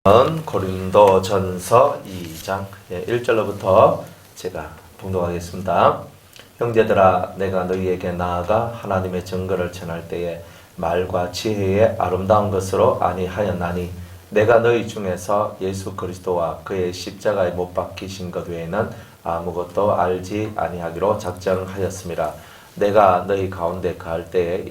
고린도전서 2장 1절로부터 제가 봉독하겠습니다. 형제들아, 내가 너희에게 나아가 하나님의 증거를 전할 때에 말과 지혜의 아름다운 것으로 아니하였나니 내가 너희 중에서 예수 그리스도와 그의 십자가에 못 박히신 것 외에는 아무것도 알지 아니하기로 작정하였습니다. 내가 너희 가운데 갈 때에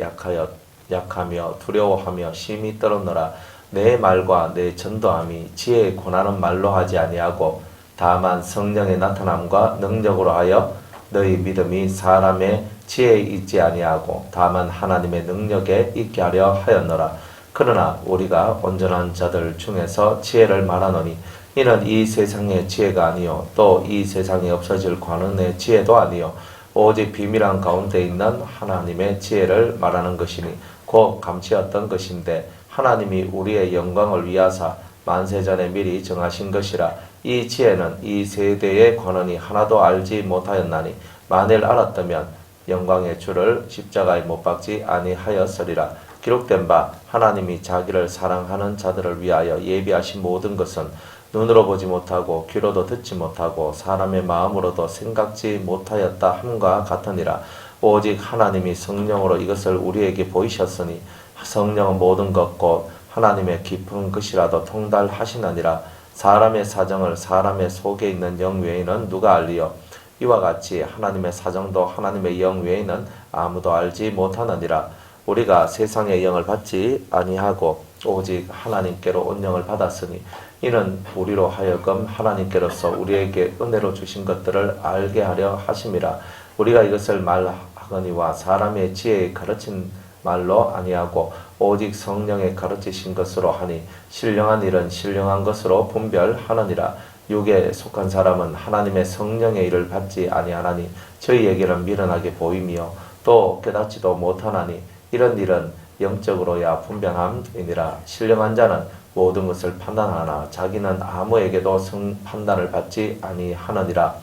약하며 두려워하며 심히 떨었노라. 내 말과 내 전도함이 지혜의 고난은 말로 하지 아니하고 다만 성령의 나타남과 능력으로 하여 너희 믿음이 사람의 지혜에 있지 아니하고 다만 하나님의 능력에 있게 하려 하였노라. 그러나 우리가 온전한 자들 중에서 지혜를 말하노니 이는 이 세상의 지혜가 아니요 또 이 세상에 없어질 관원의 지혜도 아니요 오직 비밀한 가운데 있는 하나님의 지혜를 말하는 것이니 곧 감추었던 것인데 하나님이 우리의 영광을 위하사 만세전에 미리 정하신 것이라. 이 지혜는 이 세대의 관원이 하나도 알지 못하였나니 만일 알았다면 영광의 주를 십자가에 못 박지 아니하였으리라. 기록된 바 하나님이 자기를 사랑하는 자들을 위하여 예비하신 모든 것은 눈으로 보지 못하고 귀로도 듣지 못하고 사람의 마음으로도 생각지 못하였다 함과 같으니라. 오직 하나님이 성령으로 이것을 우리에게 보이셨으니 성령은 모든 것 곧 하나님의 깊은 것이라도 통달하시느니라. 사람의 사정을 사람의 속에 있는 영 외에는 누가 알리요? 이와 같이 하나님의 사정도 하나님의 영 외에는 아무도 알지 못하느니라. 우리가 세상의 영을 받지 아니하고 오직 하나님께로 온 영을 받았으니 이는 우리로 하여금 하나님께로서 우리에게 은혜로 주신 것들을 알게 하려 하심이라. 우리가 이것을 말하거니와 사람의 지혜에 가르친 말로 아니하고 오직 성령에 가르치신 것으로 하니 신령한 일은 신령한 것으로 분별하느니라. 육에 속한 사람은 하나님의 성령의 일을 받지 아니하나니 저희에게는 미련하게 보이며 또 깨닫지도 못하나니 이런 일은 영적으로야 분별함이니라. 신령한 자는 모든 것을 판단하나 자기는 아무에게도 판단을 받지 아니하느니라.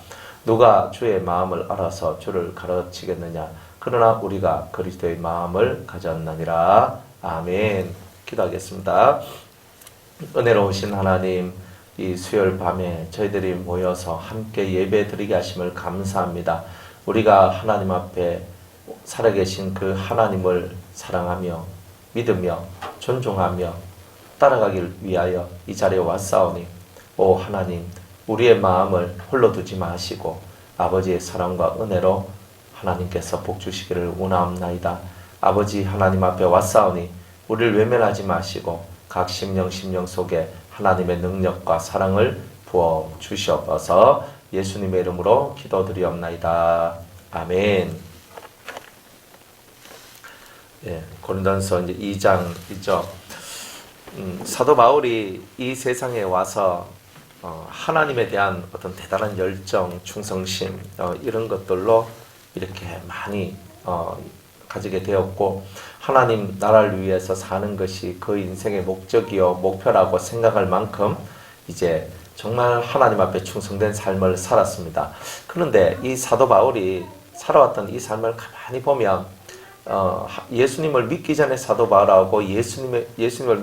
누가 주의 마음을 알아서 주를 가르치겠느냐? 그러나 우리가 그리스도의 마음을 가졌느니라. 아멘. 기도하겠습니다. 은혜로우신 하나님, 이 수요일 밤에 저희들이 모여서 함께 예배 드리게 하심을 감사합니다. 우리가 하나님 앞에 살아계신 그 하나님을 사랑하며 믿으며 존중하며 따라가길 위하여 이 자리에 왔사오니 오 하나님, 우리의 마음을 홀로 두지 마시고 아버지의 사랑과 은혜로 하나님께서 복 주시기를 원하옵나이다. 아버지 하나님 앞에 왔사오니 우리를 외면하지 마시고 각 심령 속에 하나님의 능력과 사랑을 부어 주시옵소서. 예수님의 이름으로 기도드리옵나이다. 아멘. 고린도전서 이제 2장이죠. 사도 바울이 이 세상에 와서 하나님에 대한 어떤 대단한 열정, 충성심 이런 것들로 이렇게 많이 가지게 되었고 하나님 나라를 위해서 사는 것이 그 인생의 목적이요 목표라고 생각할 만큼 이제 정말 하나님 앞에 충성된 삶을 살았습니다. 그런데 이 사도 바울이 살아왔던 이 삶을 가만히 보면 예수님을 믿기 전에 사도 바울하고 예수님을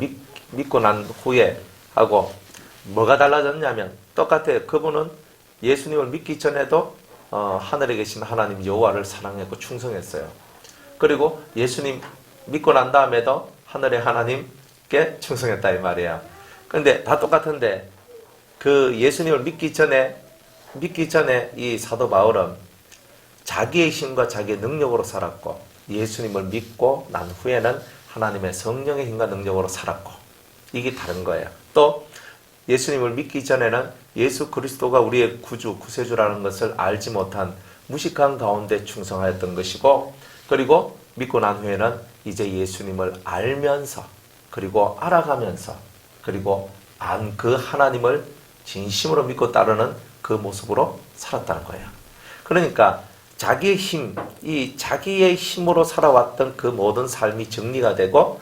믿고 난 후에 하고 뭐가 달라졌냐면 똑같아요. 그분은 예수님을 믿기 전에도 하늘에 계신 하나님 여호와를 사랑했고 충성했어요. 그리고 예수님 믿고 난 다음에도 하늘의 하나님께 충성했다 이 말이야. 근데 다 똑같은데 그 예수님을 믿기 전에 이 사도 바울은 자기의 힘과 자기의 능력으로 살았고 예수님을 믿고 난 후에는 하나님의 성령의 힘과 능력으로 살았고 이게 다른 거예요. 또 예수님을 믿기 전에는 예수 그리스도가 우리의 구주, 구세주라는 것을 알지 못한 무식한 가운데 충성하였던 것이고 그리고 믿고 난 후에는 이제 예수님을 알면서 그리고 알아가면서 그리고 그 하나님을 진심으로 믿고 따르는 그 모습으로 살았다는 거예요. 그러니까 자기의 힘, 이 자기의 힘으로 살아왔던 그 모든 삶이 정리가 되고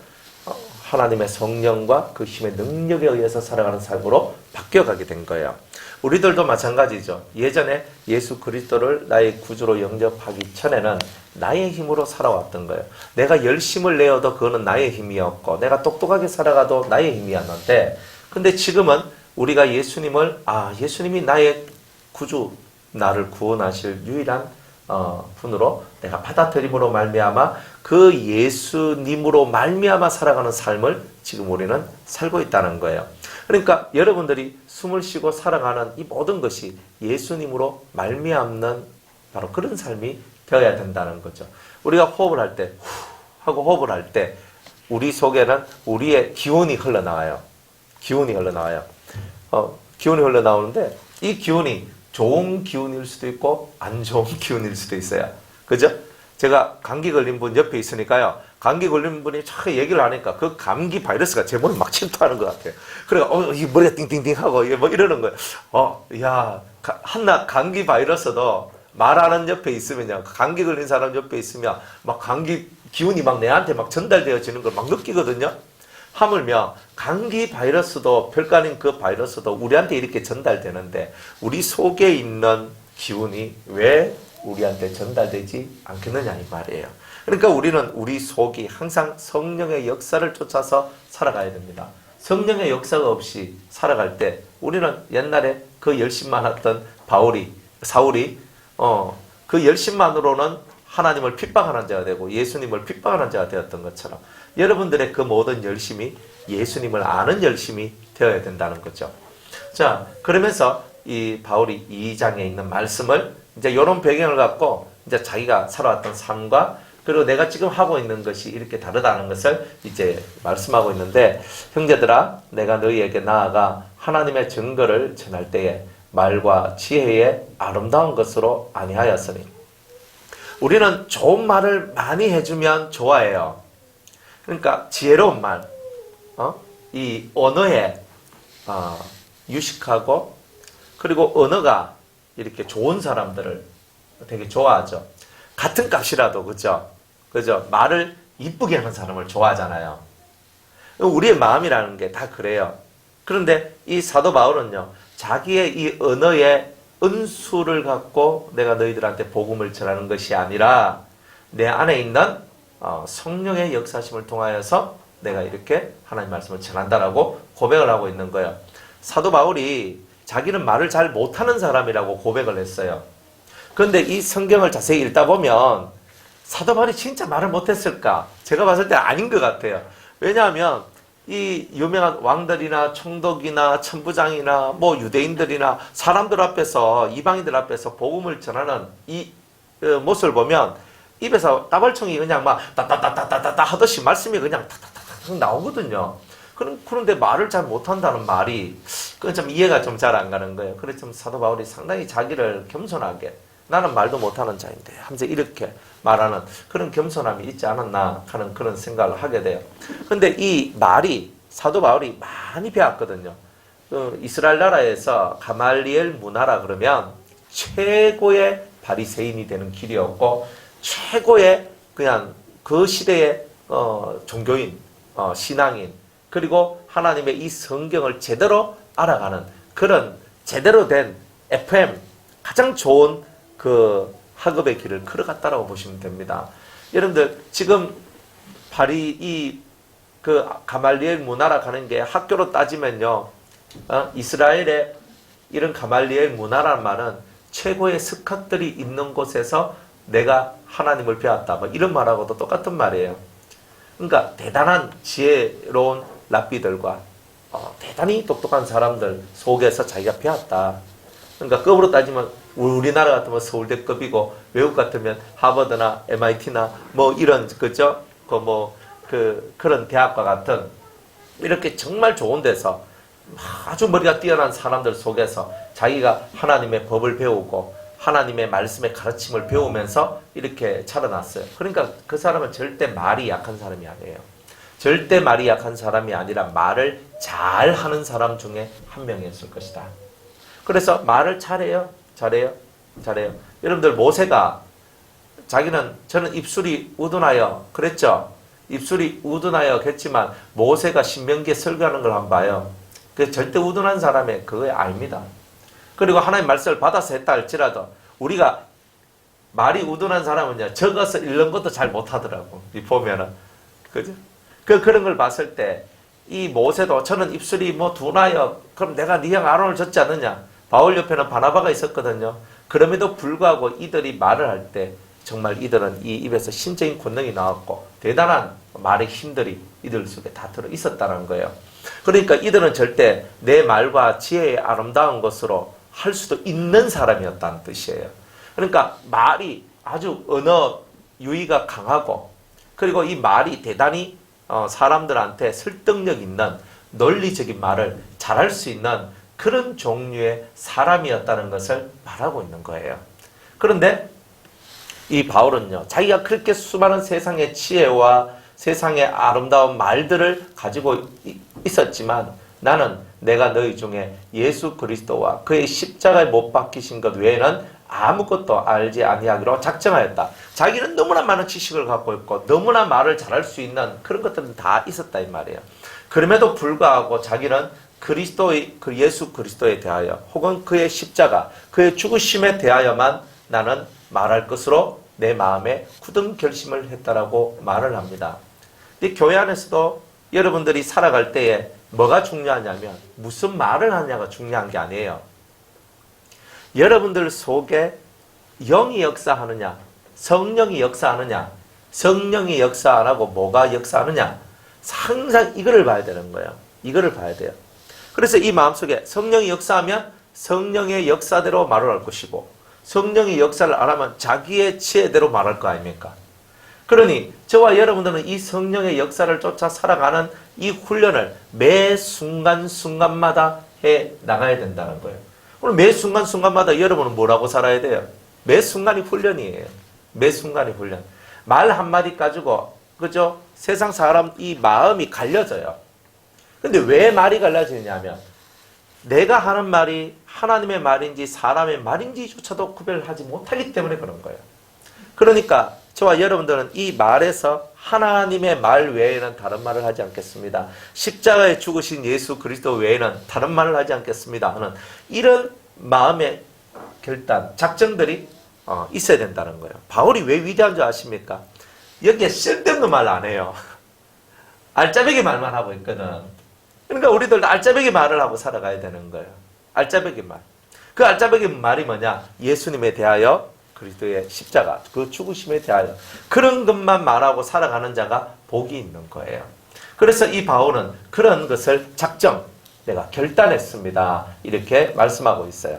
하나님의 성령과 그 힘의 능력에 의해서 살아가는 삶으로 바뀌어가게 된 거예요. 우리들도 마찬가지죠. 예전에 예수 그리스도를 나의 구주로 영접하기 전에는 나의 힘으로 살아왔던 거예요. 내가 열심을 내어도 그거는 나의 힘이었고 내가 똑똑하게 살아가도 나의 힘이었는데 근데 지금은 우리가 예수님을 예수님이 나의 구주, 나를 구원하실 유일한 분으로 내가 받아들임으로 말미암아 그 예수님으로 말미암아 살아가는 삶을 지금 우리는 살고 있다는 거예요. 그러니까 여러분들이 숨을 쉬고 살아가는 이 모든 것이 예수님으로 말미암는 바로 그런 삶이 되어야 된다는 거죠. 우리가 호흡을 할 때 후 하고 호흡을 할 때 우리 속에는 우리의 기운이 흘러나와요. 기운이 흘러나와요. 기운이 흘러나오는데 이 기운이 좋은 기운일 수도 있고 안 좋은 기운일 수도 있어요. 그죠? 제가 감기 걸린 분 옆에 있으니까요. 감기 걸린 분이 자꾸 얘기를 하니까 그 감기 바이러스가 제 몸에 막 침투하는 것 같아요. 그래서 이 머리가 띵띵띵 하고 뭐 이러는 거예요. 한낱 감기 바이러스도 말하는 옆에 있으면요. 감기 걸린 사람 옆에 있으면 막 감기 기운이 막 내한테 막 전달되어지는 걸 막 느끼거든요. 하물며 감기 바이러스도 별거 아닌 그 바이러스도 우리한테 이렇게 전달되는데 우리 속에 있는 기운이 왜 우리한테 전달되지 않겠느냐 이 말이에요. 그러니까 우리는 우리 속이 항상 성령의 역사를 쫓아서 살아가야 됩니다. 성령의 역사가 없이 살아갈 때 우리는 옛날에 그 열심만 했던 사울이 그 열심만으로는 하나님을 핍박하는 자가 되고 예수님을 핍박하는 자가 되었던 것처럼 여러분들의 그 모든 열심이 예수님을 아는 열심이 되어야 된다는 거죠. 자, 그러면서 이 바울이 2장에 있는 말씀을 이제 이런 배경을 갖고 이제 자기가 살아왔던 삶과 그리고 내가 지금 하고 있는 것이 이렇게 다르다는 것을 이제 말씀하고 있는데, 형제들아 내가 너희에게 나아가 하나님의 증거를 전할 때에 말과 지혜의 아름다운 것으로 아니하였으니. 우리는 좋은 말을 많이 해주면 좋아해요. 그러니까 지혜로운 말, 이 언어에 유식하고 그리고 언어가 이렇게 좋은 사람들을 되게 좋아하죠. 같은 값이라도 그죠? 말을 이쁘게 하는 사람을 좋아하잖아요. 우리의 마음이라는 게 다 그래요. 그런데 이 사도 바울은요, 자기의 이 언어의 은수를 갖고 내가 너희들한테 복음을 전하는 것이 아니라 내 안에 있는 성령의 역사심을 통하여서 내가 이렇게 하나님 말씀을 전한다라고 고백을 하고 있는 거예요. 사도 바울이 자기는 말을 잘 못하는 사람이라고 고백을 했어요. 그런데 이 성경을 자세히 읽다 보면 사도 바울이 진짜 말을 못했을까? 제가 봤을 때 아닌 것 같아요. 왜냐하면 이 유명한 왕들이나 총독이나 천부장이나 뭐 유대인들이나 사람들 앞에서, 이방인들 앞에서 복음을 전하는 이 모습을 보면 입에서 따발총이 그냥 막 따따따따따따 하듯이 말씀이 그냥 탁탁탁탁 나오거든요. 그런데 말을 잘 못한다는 말이 그건 좀 이해가 좀 잘 안 가는 거예요. 그래서 좀 사도 바울이 상당히 자기를 겸손하게, 나는 말도 못하는 자인데 하면서 이렇게 말하는 그런 겸손함이 있지 않았나 하는 그런 생각을 하게 돼요. 근데 이 말이 사도 바울이 많이 배웠거든요. 이스라엘 나라에서 가말리엘 문화라 그러면 최고의 바리새인이 되는 길이었고 최고의 그냥 그 시대의 종교인, 신앙인, 그리고 하나님의 이 성경을 제대로 알아가는 그런 제대로 된 FM, 가장 좋은 그 학업의 길을 걸어갔다라고 보시면 됩니다. 여러분들 지금 그 가말리엘 문화라 하는 게 학교로 따지면요, 이스라엘의 이런 가말리엘 문화라는 말은 최고의 스캅들이 있는 곳에서 내가 하나님을 배웠다, 뭐 이런 말하고도 똑같은 말이에요. 그러니까 대단한 지혜로운 랍비들과 대단히 똑똑한 사람들 속에서 자기가 배웠다. 그러니까 급으로 따지면 우리나라 같으면 서울대급이고 외국 같으면 하버드나 MIT나 뭐 이런 그죠? 그런 대학과 같은 이렇게 정말 좋은 데서 아주 머리가 뛰어난 사람들 속에서 자기가 하나님의 법을 배우고 하나님의 말씀의 가르침을 배우면서 이렇게 자라났어요. 그러니까 그 사람은 절대 말이 약한 사람이 아니에요. 절대 말이 약한 사람이 아니라 말을 잘하는 사람 중에 한 명이었을 것이다. 그래서 말을 잘해요. 여러분들 모세가 저는 입술이 우둔하여 그랬죠. 입술이 우둔하여 했지만 모세가 신명기에 설교하는 걸 한번 봐요. 그 절대 우둔한 사람의 그거 아닙니다. 그리고 하나님 말씀을 받아서 했다 할지라도 우리가 말이 우둔한 사람은요, 적어서 읽는 것도 잘 못하더라고. 보면은 그죠? 그런 걸 봤을 때 이 모세도 저는 입술이 뭐 둔하여 그럼 내가 네 형 아론을 줬지 않느냐. 바울 옆에는 바나바가 있었거든요. 그럼에도 불구하고 이들이 말을 할 때 정말 이들은 이 입에서 신적인 권능이 나왔고 대단한 말의 힘들이 이들 속에 다 들어 있었다는 거예요. 그러니까 이들은 절대 내 말과 지혜의 아름다운 것으로 할 수도 있는 사람이었다는 뜻이에요. 그러니까 말이 아주 언어 유희가 강하고 그리고 이 말이 대단히 사람들한테 설득력 있는 논리적인 말을 잘할 수 있는 그런 종류의 사람이었다는 것을 말하고 있는 거예요. 그런데 이 바울은요, 자기가 그렇게 수많은 세상의 지혜와 세상의 아름다운 말들을 가지고 있었지만 나는 내가 너희 중에 예수 그리스도와 그의 십자가에 못 박히신 것 외에는 아무것도 알지 아니하기로 작정하였다. 자기는 너무나 많은 지식을 갖고 있고 너무나 말을 잘할 수 있는 그런 것들은 다 있었다 이 말이에요. 그럼에도 불구하고 자기는 그리스도의 그 예수 그리스도에 대하여 혹은 그의 십자가, 그의 죽으심에 대하여만 나는 말할 것으로 내 마음에 굳은 결심을 했다라고 말을 합니다. 이 교회 안에서도 여러분들이 살아갈 때에 뭐가 중요하냐면 무슨 말을 하냐가 중요한 게 아니에요. 여러분들 속에 영이 역사하느냐, 성령이 역사하느냐, 성령이 역사 안 하고 뭐가 역사하느냐, 항상 이거를 봐야 되는 거예요. 이거를 봐야 돼요. 그래서 이 마음속에 성령이 역사하면 성령의 역사대로 말을 할 것이고 성령의 역사를 안 하면 자기의 지혜대로 말할 거 아닙니까? 그러니 저와 여러분들은 이 성령의 역사를 쫓아 살아가는 이 훈련을 매 순간순간마다 해 나가야 된다는 거예요. 오늘 매 순간순간마다 여러분은 뭐라고 살아야 돼요? 매 순간이 훈련이에요. 매 순간이 훈련. 말 한마디 가지고 그죠? 세상 사람 이 마음이 갈려져요. 근데 왜 말이 갈라지느냐면 내가 하는 말이 하나님의 말인지 사람의 말인지조차도 구별하지 못하기 때문에 그런 거예요. 그러니까 저와 여러분들은 이 말에서 하나님의 말 외에는 다른 말을 하지 않겠습니다. 십자가에 죽으신 예수 그리스도 외에는 다른 말을 하지 않겠습니다 하는 이런 마음의 결단, 작정들이 있어야 된다는 거예요. 바울이 왜 위대한 줄 아십니까? 여기에 쓸데없는 말 안 해요. 알짜배기 말만 하고 있거든. 그러니까 우리들도 알짜배기 말을 하고 살아가야 되는 거예요. 알짜배기 말. 그 알짜배기 말이 뭐냐? 예수님에 대하여 그리스도의 십자가, 그 죽으심에 대하여 그런 것만 말하고 살아가는 자가 복이 있는 거예요. 그래서 이 바울은 그런 것을 내가 결단했습니다. 이렇게 말씀하고 있어요.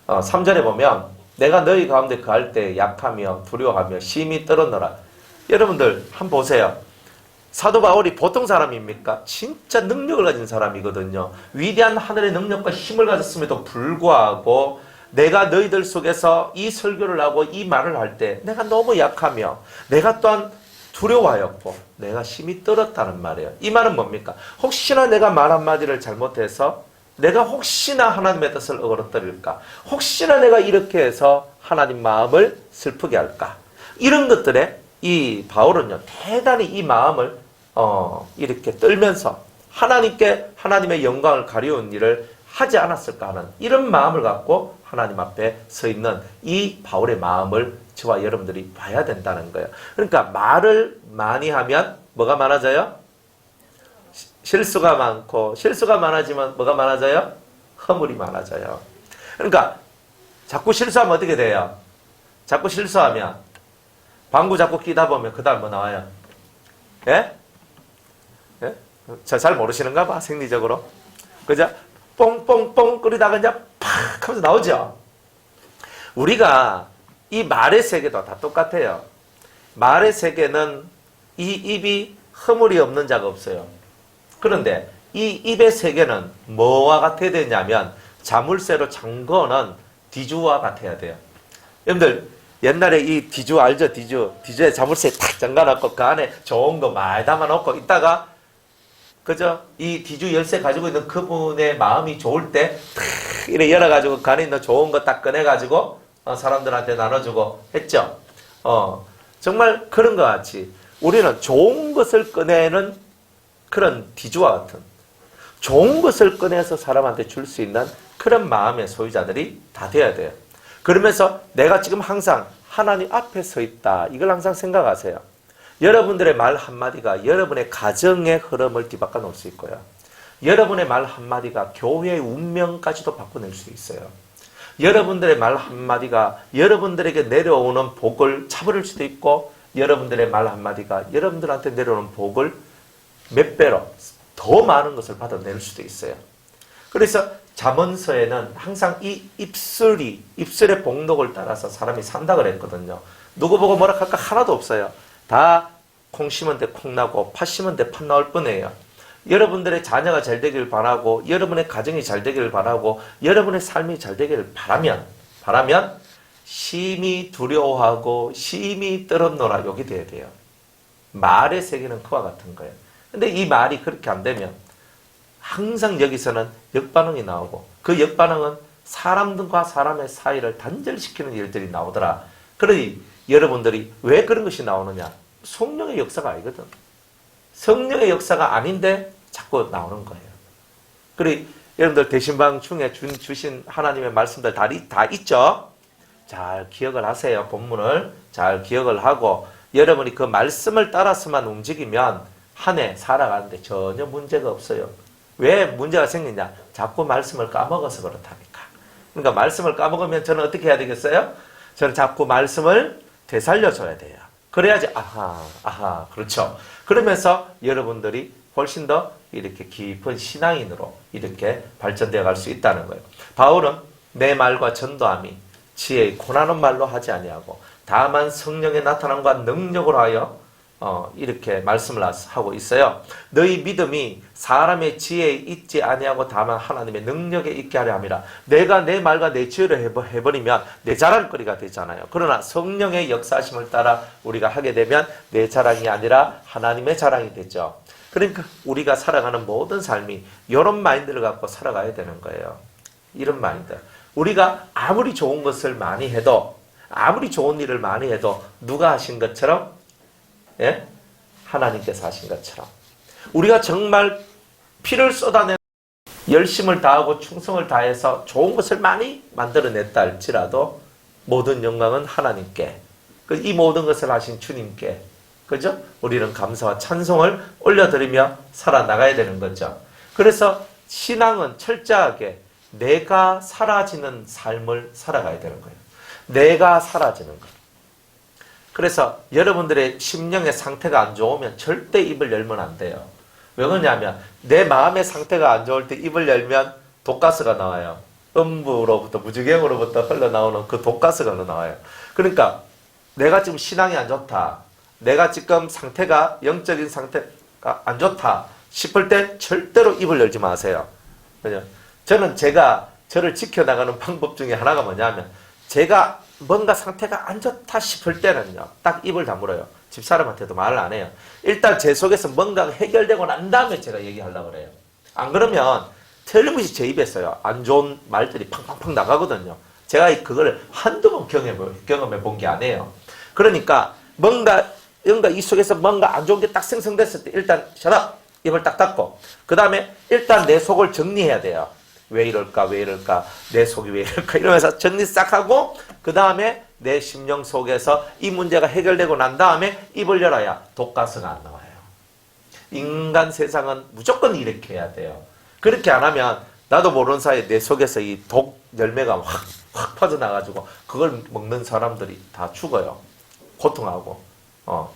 3절에 보면 내가 너희 가운데 거할 때 약하며 두려워하며 심히 떨었노라. 여러분들 한번 보세요. 사도 바울이 보통 사람입니까? 진짜 능력을 가진 사람이거든요. 위대한 하늘의 능력과 힘을 가졌음에도 불구하고 내가 너희들 속에서 이 설교를 하고 이 말을 할 때 내가 너무 약하며 내가 또한 두려워하였고 내가 심히 떨었다는 말이에요. 이 말은 뭡니까? 혹시나 내가 말 한마디를 잘못해서 내가 혹시나 하나님의 뜻을 어그러뜨릴까? 혹시나 내가 이렇게 해서 하나님 마음을 슬프게 할까? 이런 것들에 이 바울은요 대단히 이 마음을 이렇게 떨면서 하나님께 하나님의 영광을 가려운 일을 하지 않았을까 하는 이런 마음을 갖고 하나님 앞에 서 있는 이 바울의 마음을 저와 여러분들이 봐야 된다는 거예요. 그러니까 말을 많이 하면 뭐가 많아져요? 실수가 많고 실수가 많아지면 뭐가 많아져요? 허물이 많아져요. 그러니까 자꾸 실수하면 어떻게 돼요? 자꾸 실수하면 방구 자꾸 끼다 보면 그 다음 뭐 나와요? 예? 예? 잘 모르시는가 봐 생리적으로. 그죠? 뽕뽕뽕 끓이다가 이제 팍 하면서 나오죠. 우리가 이 말의 세계도 다 똑같아요. 말의 세계는 이 입이 허물이 없는 자가 없어요. 그런데 이 입의 세계는 뭐와 같아야 되냐면 자물쇠로 잠궈놓은 디주와 같아야 돼요. 여러분들 옛날에 이 디주 알죠? 디주에 자물쇠 탁 잠가놓고 그 안에 좋은 거 많이 담아놓고 있다가 그죠? 이 디주 열쇠 가지고 있는 그분의 마음이 좋을 때 이렇게 열어가지고 그 안에 있는 좋은 거 딱 꺼내가지고 사람들한테 나눠주고 했죠. 정말 그런 것 같이 우리는 좋은 것을 꺼내는 그런 디주와 같은 좋은 것을 꺼내서 사람한테 줄 수 있는 그런 마음의 소유자들이 다 돼야 돼요. 그러면서 내가 지금 항상 하나님 앞에 서 있다. 이걸 항상 생각하세요. 여러분들의 말 한마디가 여러분의 가정의 흐름을 뒤바꿔 놓을 수 있고요. 여러분의 말 한마디가 교회의 운명까지도 바꿔낼 수 있어요. 여러분들의 말 한마디가 여러분들에게 내려오는 복을 차버릴 수도 있고, 여러분들의 말 한마디가 여러분들한테 내려오는 복을 몇 배로 더 많은 것을 받아낼 수도 있어요. 그래서 잠언서에는 항상 이 입술의 복록을 따라서 사람이 산다 그랬거든요. 누구 보고 뭐라 할까 하나도 없어요. 다 콩 심은 데 콩 나고 팥 심은 데 팥 나올 뿐이에요. 여러분들의 자녀가 잘 되기를 바라고, 여러분의 가정이 잘 되기를 바라고, 여러분의 삶이 잘 되기를 바라면 심히 두려워하고 심히 떨었노라 욕이 돼야 돼요. 말의 세계는 그와 같은 거예요. 근데 이 말이 그렇게 안 되면 항상 여기서는 역반응이 나오고, 그 역반응은 사람들과 사람의 사이를 단절시키는 일들이 나오더라. 그러니 여러분들이 왜 그런 것이 나오느냐? 성령의 역사가 아니거든. 성령의 역사가 아닌데 자꾸 나오는 거예요. 그리고 여러분들 대신방 중에 주신 하나님의 말씀들 다 있죠? 잘 기억을 하세요. 본문을 잘 기억을 하고 여러분이 그 말씀을 따라서만 움직이면 한 해 살아가는데 전혀 문제가 없어요. 왜 문제가 생기냐? 자꾸 말씀을 까먹어서 그렇다니까. 그러니까 말씀을 까먹으면 저는 어떻게 해야 되겠어요? 저는 자꾸 말씀을 되살려줘야 돼요. 그래야지 아하 그렇죠. 그러면서 여러분들이 훨씬 더 이렇게 깊은 신앙인으로 이렇게 발전되어 갈 수 있다는 거예요. 바울은 내 말과 전도함이 지혜의 고난한 말로 하지 아니하고 다만 성령의 나타남과 능력으로 하여 이렇게 말씀을 하고 있어요. 너희 믿음이 사람의 지혜에 있지 아니하고 다만 하나님의 능력에 있게 하려 함이라. 내가 내 말과 내 지혜를 해버리면 내 자랑거리가 되잖아요. 그러나 성령의 역사심을 따라 우리가 하게 되면 내 자랑이 아니라 하나님의 자랑이 되죠. 그러니까 우리가 살아가는 모든 삶이 이런 마인드를 갖고 살아가야 되는 거예요. 이런 마인드. 우리가 아무리 좋은 것을 많이 해도, 아무리 좋은 일을 많이 해도 누가 하신 것처럼, 예? 하나님께서 하신 것처럼 우리가 정말 피를 쏟아내 열심을 다하고 충성을 다해서 좋은 것을 많이 만들어냈다 할지라도 모든 영광은 하나님께, 이 모든 것을 하신 주님께, 그죠? 우리는 감사와 찬송을 올려드리며 살아나가야 되는 거죠. 그래서 신앙은 철저하게 내가 사라지는 삶을 살아가야 되는 거예요. 내가 사라지는 것. 그래서 여러분들의 심령의 상태가 안 좋으면 절대 입을 열면 안 돼요. 왜 그러냐면 내 마음의 상태가 안 좋을 때 입을 열면 독가스가 나와요. 음부로부터, 무지경으로부터 흘러나오는 그 독가스가 나와요. 그러니까 내가 지금 신앙이 안 좋다, 내가 지금 상태가, 영적인 상태가 안 좋다 싶을 때 절대로 입을 열지 마세요. 저는 저를 지켜나가는 방법 중에 하나가 뭐냐면, 제가 뭔가 상태가 안 좋다 싶을 때는요, 딱 입을 다물어요. 집사람한테도 말을 안 해요. 일단 제 속에서 뭔가가 해결되고 난 다음에 제가 얘기하려고 그래요. 안 그러면 틀림없이 제 입에서요, 안 좋은 말들이 팡팡팡 나가거든요. 제가 그걸 한두 번 경험해 본 게 아니에요. 그러니까 뭔가 이 속에서 뭔가 안 좋은 게 딱 생성됐을 때 일단 셔답! 입을 딱 닫고, 그 다음에 일단 내 속을 정리해야 돼요. 왜 이럴까, 내 속이 왜 이럴까, 이러면서 정리 싹 하고, 그 다음에 내 심령 속에서 이 문제가 해결되고 난 다음에 입을 열어야 독가스가 안 나와요. 인간 세상은 무조건 이렇게 해야 돼요. 그렇게 안 하면 나도 모르는 사이에 내 속에서 이 독 열매가 확 퍼져나가지고 그걸 먹는 사람들이 다 죽어요. 고통하고.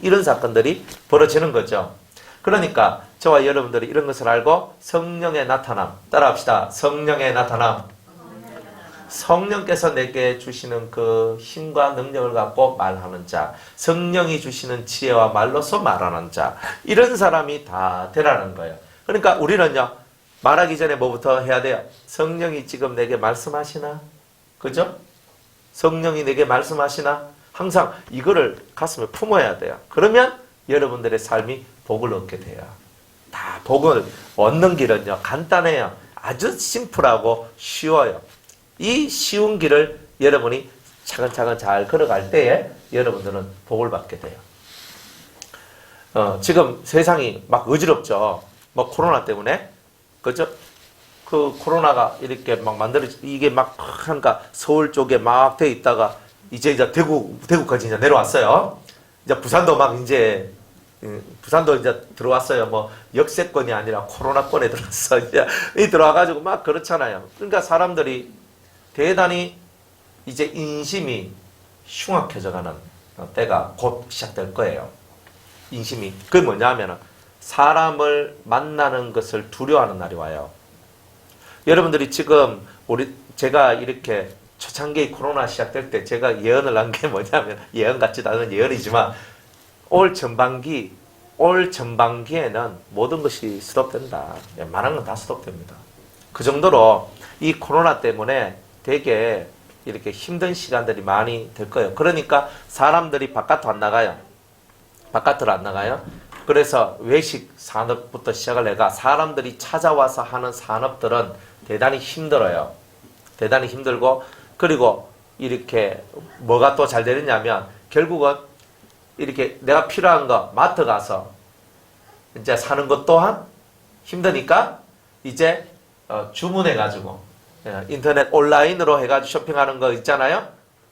이런 사건들이 벌어지는 거죠. 그러니까 저와 여러분들이 이런 것을 알고 성령의 나타남, 따라합시다. 성령의 나타남. 성령께서 내게 주시는 그 힘과 능력을 갖고 말하는 자, 성령이 주시는 지혜와 말로서 말하는 자, 이런 사람이 다 되라는 거예요. 그러니까 우리는요, 말하기 전에 뭐부터 해야 돼요? 성령이 지금 내게 말씀하시나? 그죠? 성령이 내게 말씀하시나? 항상 이거를 가슴에 품어야 돼요. 그러면 여러분들의 삶이 복을 얻게 돼요. 다 복을 얻는 길은요, 간단해요. 아주 심플하고 쉬워요. 이 쉬운 길을 여러분이 차근차근 잘 걸어갈 때에 여러분들은 복을 받게 돼요. 지금 세상이 막 어지럽죠. 뭐 코로나 때문에. 그죠? 그 코로나가 이렇게 막 이게 막 하니까 서울 쪽에 막 돼 있다가 이제 대구까지 이제 내려왔어요. 이제 부산도 막 이제 부산도 이제 들어왔어요. 뭐 역세권이 아니라 코로나권에 들어왔어. 이제 들어와가지고 막 그렇잖아요. 그러니까 사람들이 대단히 이제 인심이 흉악해져가는 때가 곧 시작될 거예요. 인심이. 그게 뭐냐면은 사람을 만나는 것을 두려워하는 날이 와요. 여러분들이 지금 제가 이렇게 초창기 코로나 시작될 때 제가 예언을 한 게 뭐냐면, 예언 같지도 않은 예언이지만 올 전반기에는 모든 것이 스톱된다. 웬만한 건 다 스톱됩니다. 그 정도로 이 코로나 때문에 되게 이렇게 힘든 시간들이 많이 될 거예요. 그러니까 사람들이 바깥으로 안 나가요. 그래서 외식 산업부터 시작을 해가 사람들이 찾아와서 하는 산업들은 대단히 힘들어요. 대단히 힘들고, 그리고 이렇게 뭐가 또 잘 되느냐면 결국은 이렇게 내가 필요한 거 마트 가서 이제 사는 것 또한 힘드니까 이제 주문해가지고 인터넷 온라인으로 해가지고 쇼핑하는 거 있잖아요.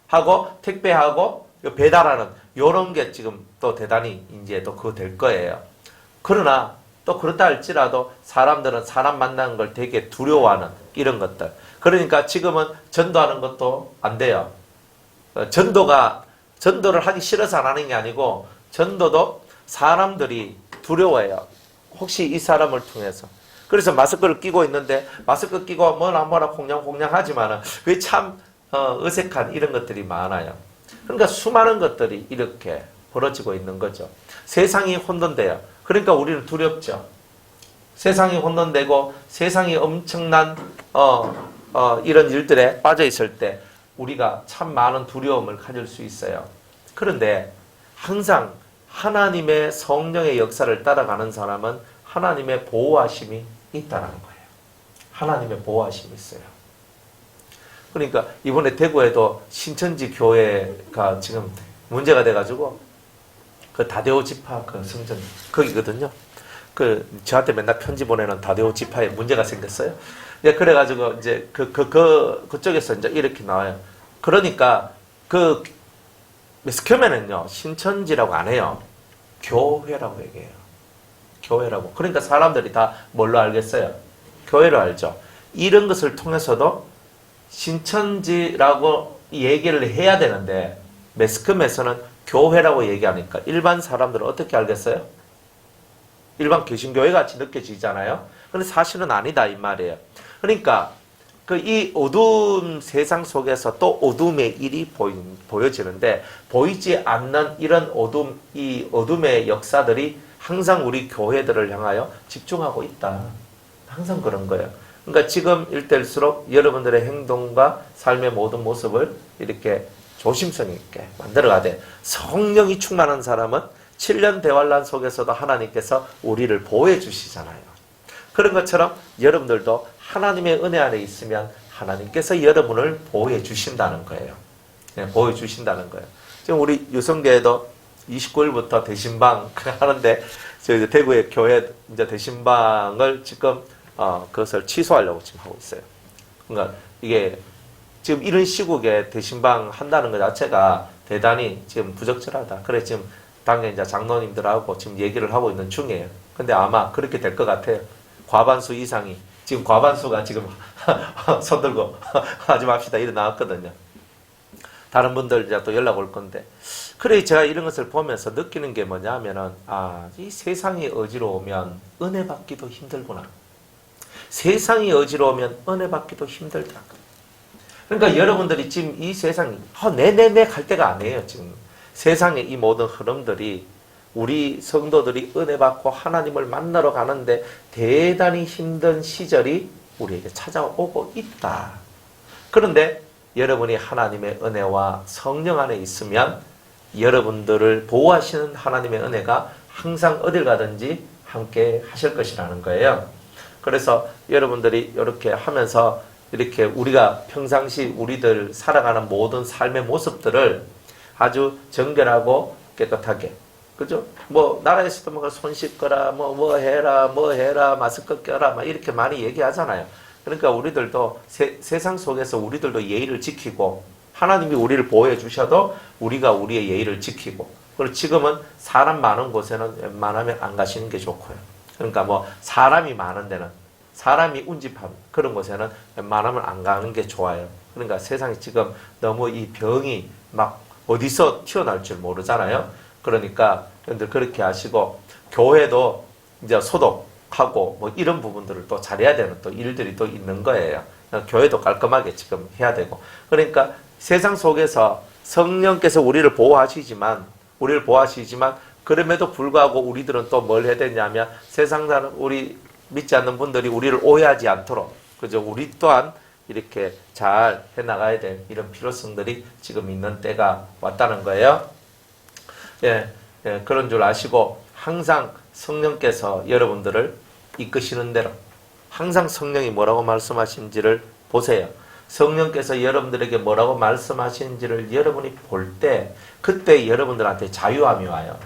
하고 택배하고 배달하는 요런 게 지금 또 대단히 이제 또 그거 될 거예요. 그러나 또 그렇다 할지라도 사람들은 사람 만나는 걸 되게 두려워하는 이런 것들. 그러니까 지금은 전도하는 것도 안 돼요. 전도를 하기 싫어서 안 하는 게 아니고 전도도 사람들이 두려워해요. 혹시 이 사람을 통해서. 그래서 마스크를 끼고 있는데 마스크 끼고 뭐나 콩냥 하지만은 그게 참 어색한 이런 것들이 많아요. 그러니까 수많은 것들이 이렇게 벌어지고 있는 거죠. 세상이 혼돈돼요. 그러니까 우리는 두렵죠. 세상이 혼돈되고 세상이 엄청난 이런 일들에 빠져 있을 때 우리가 참 많은 두려움을 가질 수 있어요. 그런데 항상 하나님의 성령의 역사를 따라가는 사람은 하나님의 보호하심이 있다는 거예요. 하나님의 보호하심이 있어요. 그러니까 이번에 대구에도 신천지 교회가 지금 문제가 돼가지고 그 다데오 지파 그 성전 거기거든요. 저한테 맨날 편지 보내는 다데오 지파에 문제가 생겼어요. 그래가지고 이제 그쪽에서 이제 이렇게 나와요. 그러니까 매스컴에는요 신천지라고 안 해요. 교회라고 얘기해요. 교회라고. 그러니까 사람들이 다 뭘로 알겠어요? 교회로 알죠. 이런 것을 통해서도 신천지라고 얘기를 해야 되는데 매스컴에서는 교회라고 얘기하니까 일반 사람들은 어떻게 알겠어요? 일반 개신교회 같이 느껴지잖아요. 근데 사실은 아니다 이 말이에요. 그러니까 이 어두운 세상 속에서 또 어둠의 일이 보여지는데 보이지 않는 이런 이 어둠의 역사들이 항상 우리 교회들을 향하여 집중하고 있다. 항상 그런 거예요. 그러니까 지금 일대일수록 여러분들의 행동과 삶의 모든 모습을 이렇게 조심성 있게 만들어가야 돼. 성령이 충만한 사람은 7년 대환란 속에서도 하나님께서 우리를 보호해 주시잖아요. 그런 것처럼 여러분들도 하나님의 은혜 안에 있으면 하나님께서 여러분을 보호해 주신다는 거예요. 보호해 주신다는 거예요. 지금 우리 유성교회도 29일부터 대신방 하는데 저희 대구의 교회 이제 대신방을 지금 그것을 취소하려고 지금 하고 있어요. 그러니까 이게 지금 이런 시국에 대신방 한다는 것 자체가 대단히 지금 부적절하다. 그래 지금 당연히 이제 장로님들하고 지금 얘기를 하고 있는 중이에요. 근데 아마 그렇게 될 것 같아요. 과반수 이상이 지금 과반수가 지금 손 들고 하지 맙시다 이래 나왔거든요. 다른 분들 이제 또 연락 올 건데 그래 제가 이런 것을 보면서 느끼는 게 뭐냐면은 이 세상이 어지러우면 은혜 받기도 힘들구나. 세상이 어지러우면 은혜 받기도 힘들다. 그러니까 여러분들이 지금 이 세상이 네네네 갈 때가 아니에요. 지금 세상의 이 모든 흐름들이 우리 성도들이 은혜 받고 하나님을 만나러 가는데 대단히 힘든 시절이 우리에게 찾아오고 있다. 그런데 여러분이 하나님의 은혜와 성령 안에 있으면 여러분들을 보호하시는 하나님의 은혜가 항상 어딜 가든지 함께 하실 것이라는 거예요. 그래서 여러분들이 이렇게 하면서 이렇게 우리가 평상시 우리들 살아가는 모든 삶의 모습들을 아주 정결하고 깨끗하게, 그죠? 뭐 나라에서도 뭐 손 씻거라, 뭐 해라, 마스크 껴라, 막 이렇게 많이 얘기하잖아요. 그러니까 우리들도 세상 속에서 우리들도 예의를 지키고 하나님이 우리를 보호해 주셔도 우리가 우리의 예의를 지키고 그리고 지금은 사람 많은 곳에는 웬만하면 안 가시는 게 좋고요. 그러니까 뭐 사람이 많은 데는, 사람이 운집한 그런 곳에는 웬만하면 안 가는 게 좋아요. 그러니까 세상이 지금 너무 이 병이 막 어디서 튀어나올 줄 모르잖아요. 그러니까 여러분들 그렇게 하시고, 교회도 이제 소독하고 뭐 이런 부분들을 또 잘해야 되는 또 일들이 또 있는 거예요. 교회도 깔끔하게 지금 해야 되고. 그러니까 세상 속에서 성령께서 우리를 보호하시지만 그럼에도 불구하고 우리들은 또 뭘 해야 되냐면, 세상 사람, 우리 믿지 않는 분들이 우리를 오해하지 않도록, 그죠? 우리 또한 이렇게 잘 해나가야 될 이런 필요성들이 지금 있는 때가 왔다는 거예요. 예, 예, 그런 줄 아시고, 항상 성령께서 여러분들을 이끄시는 대로, 항상 성령이 뭐라고 말씀하신지를 보세요. 성령께서 여러분들에게 뭐라고 말씀하시는지를 여러분이 볼 때, 그때 여러분들한테 자유함이 와요.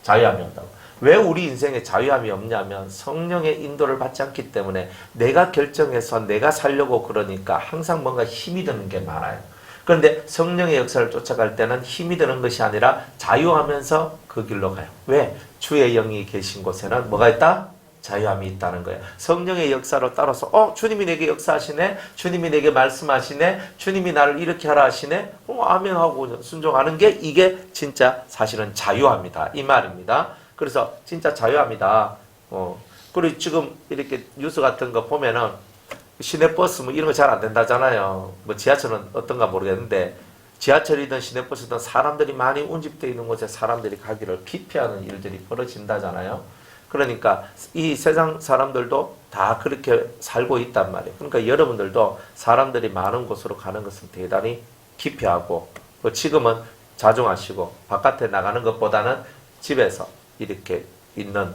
자유함이 온다고. 왜 우리 인생에 자유함이 없냐면, 성령의 인도를 받지 않기 때문에 내가 결정해서 내가 살려고 그러니까 항상 뭔가 힘이 드는 게 많아요. 그런데 성령의 역사를 쫓아갈 때는 힘이 드는 것이 아니라 자유하면서 그 길로 가요. 왜? 주의 영이 계신 곳에는 뭐가 있다? 자유함이 있다는 거예요. 성령의 역사로 따라서 주님이 내게 역사하시네, 주님이 내게 말씀하시네, 주님이 나를 이렇게 하라 하시네, 아멘 하고 순종하는 게, 이게 진짜 사실은 자유함이다 이 말입니다. 그래서 진짜 자유함이다. 그리고 지금 이렇게 뉴스 같은 거 보면은 시내버스 뭐 이런 거 잘 안 된다잖아요. 뭐 지하철은 어떤가 모르겠는데, 지하철이든 시내버스든 사람들이 많이 운집되어 있는 곳에 사람들이 가기를 기피하는 일들이 벌어진다잖아요. 그러니까 이 세상 사람들도 다 그렇게 살고 있단 말이에요. 그러니까 여러분들도 사람들이 많은 곳으로 가는 것은 대단히 기피하고, 지금은 자중하시고, 바깥에 나가는 것보다는 집에서 이렇게 있는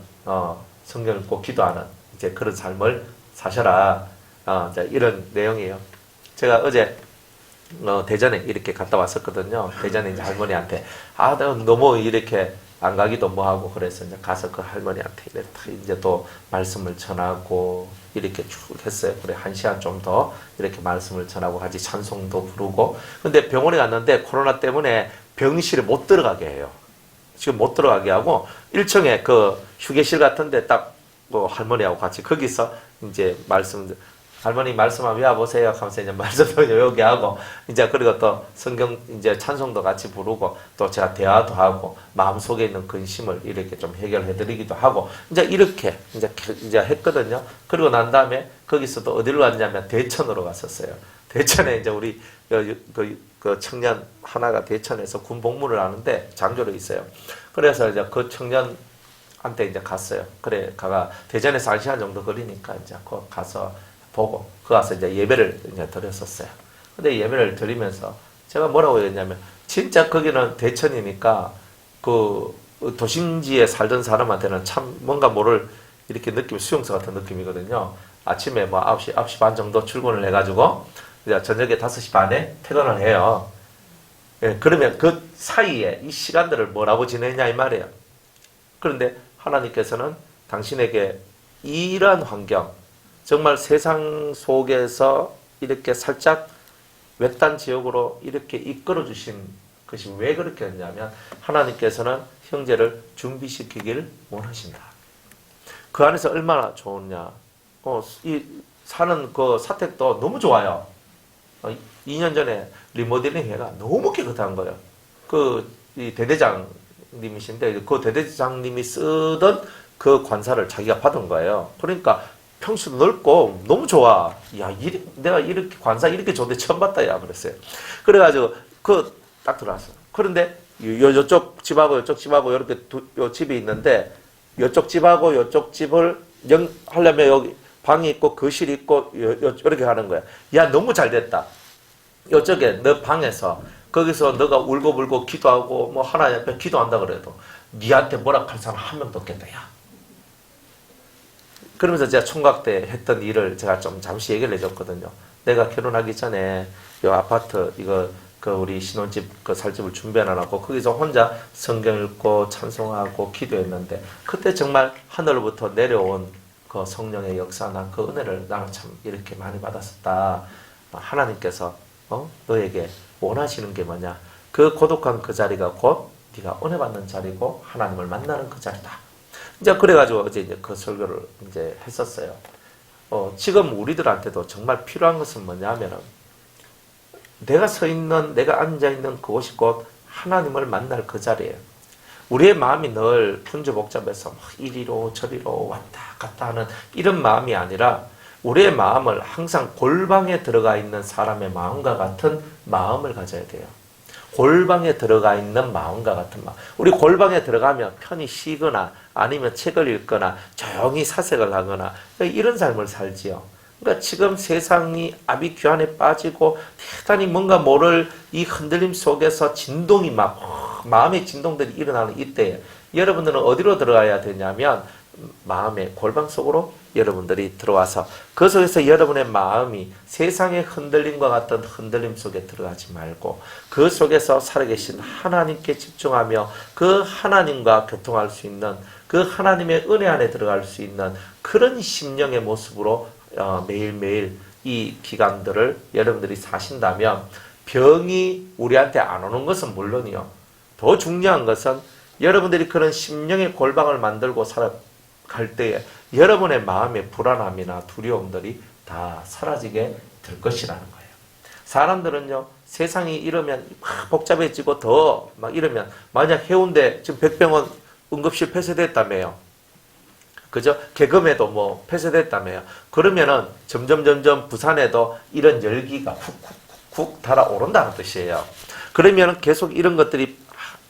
성경을 꼭 기도하는 이제 그런 삶을 사셔라. 이제 이런 내용이에요. 제가 어제 대전에 이렇게 갔다 왔었거든요. 대전에 이제 할머니한테 내가 너무 이렇게 안 가기도 뭐하고 그래서 이제 가서 그 할머니한테 이제 또 말씀을 전하고 이렇게 쭉 했어요. 그래, 1시간 좀 더 이렇게 말씀을 전하고 같이 찬송도 부르고. 근데 병원에 갔는데 코로나 때문에 병실에 못 들어가게 해요. 지금 못 들어가게 하고 1층에 그 휴게실 같은데 딱 뭐 할머니하고 같이 거기서 이제 할머니 말씀하면 외워보세요 하면서 이제 말씀도 여기 하고, 이제 그리고 또 성경 이제 찬송도 같이 부르고, 또 제가 대화도 하고, 마음속에 있는 근심을 이렇게 좀 해결해 드리기도 하고, 이제 이렇게 이제 했거든요. 그리고 난 다음에 거기서도 어디로 갔냐면 대천으로 갔었어요. 대천에 이제 우리 그 청년 하나가 대천에서 군 복무를 하는데 장교로 있어요. 그래서 이제 그 청년한테 이제 갔어요. 그래, 대전에서 1시간 정도 거리니까 이제 그 가서 보고, 그 가서 이제 예배를 이제 드렸었어요. 근데 예배를 드리면서 제가 뭐라고 했냐면, 진짜 거기는 대천이니까 그 도심지에 살던 사람한테는 참 뭔가 모를 이렇게 수용소 같은 느낌이거든요. 아침에 뭐 9시 반 정도 출근을 해가지고 이제 저녁에 5시 반에 퇴근을 해요. 예, 그러면 그 사이에 이 시간들을 뭐라고 지내냐 이 말이에요. 그런데 하나님께서는 당신에게 이러한 환경, 정말 세상 속에서 이렇게 살짝 외딴 지역으로 이렇게 이끌어 주신 것이 왜 그렇게 했냐면, 하나님께서는 형제를 준비시키길 원하신다. 그 안에서 얼마나 좋으냐. 이 사는 그 사택도 너무 좋아요. 2년 전에 리모델링 해가 너무 깨끗한 거예요. 이 대대장님이신데, 그 대대장님이 쓰던 그 관사를 자기가 받은 거예요. 그러니까 평수도 넓고 너무 좋아. 야, 내가 이렇게 관사 이렇게 좋은데 처음 봤다 야 그랬어요. 그래가지고 딱 들어왔어. 그런데 요쪽 집하고 요쪽 집하고 이렇게 요 집이 있는데, 요쪽 집하고 요쪽 집을 하려면 여기 방이 있고 거실이 있고 이렇게 하는 거야. 야, 너무 잘 됐다. 요쪽에 너 방에서 거기서 너가 울고불고 기도하고 뭐 하나님 앞에 기도한다 그래도 니한테 뭐라 할 사람 한 명도 없겠다. 야. 그러면서 제가 총각 때 했던 일을 제가 좀 잠시 얘기를 해줬거든요. 내가 결혼하기 전에 요 아파트 우리 신혼집 살집을 준비해놔놓고 거기서 혼자 성경 읽고 찬송하고 기도했는데, 그때 정말 하늘로부터 내려온 그 성령의 역사나 그 은혜를 나는 참 이렇게 많이 받았었다. 하나님께서 너에게 원하시는 게 뭐냐? 그 고독한 그 자리가 곧 네가 은혜 받는 자리고 하나님을 만나는 그 자리다. 이제 그래가지고 어제 이제 그 설교를 이제 했었어요. 지금 우리들한테도 정말 필요한 것은 뭐냐면은 내가 서 있는, 내가 앉아 있는 그곳이 곧 하나님을 만날 그 자리예요. 우리의 마음이 늘 분주복잡해서 막 이리로 저리로 왔다 갔다 하는 이런 마음이 아니라 우리의 마음을 항상 골방에 들어가 있는 사람의 마음과 같은 마음을 가져야 돼요. 골방에 들어가 있는 마음과 같은 마음. 우리 골방에 들어가면 편히 쉬거나 아니면 책을 읽거나 조용히 사색을 하거나 이런 삶을 살지요. 그러니까 지금 세상이 아비규환에 빠지고 대단히 뭔가 모를 이 흔들림 속에서 진동이 막 마음의 진동들이 일어나는 이때에 여러분들은 어디로 들어가야 되냐면 마음의 골방 속으로 여러분들이 들어와서 그 속에서 여러분의 마음이 세상의 흔들림과 같은 흔들림 속에 들어가지 말고 그 속에서 살아계신 하나님께 집중하며 그 하나님과 교통할 수 있는 그 하나님의 은혜 안에 들어갈 수 있는 그런 심령의 모습으로 매일매일 이 기간들을 여러분들이 사신다면 병이 우리한테 안 오는 것은 물론이요. 더 중요한 것은 여러분들이 그런 심령의 골방을 만들고 살아갈 때에 여러분의 마음의 불안함이나 두려움들이 다 사라지게 될 것이라는 거예요. 사람들은요, 세상이 이러면 막 복잡해지고 더 막 이러면 만약 해운대 지금 백병원 응급실 폐쇄됐다며요. 그죠? 개검에도 뭐 폐쇄됐다며요. 그러면은 점점 부산에도 이런 열기가 훅 달아오른다는 뜻이에요. 그러면은 계속 이런 것들이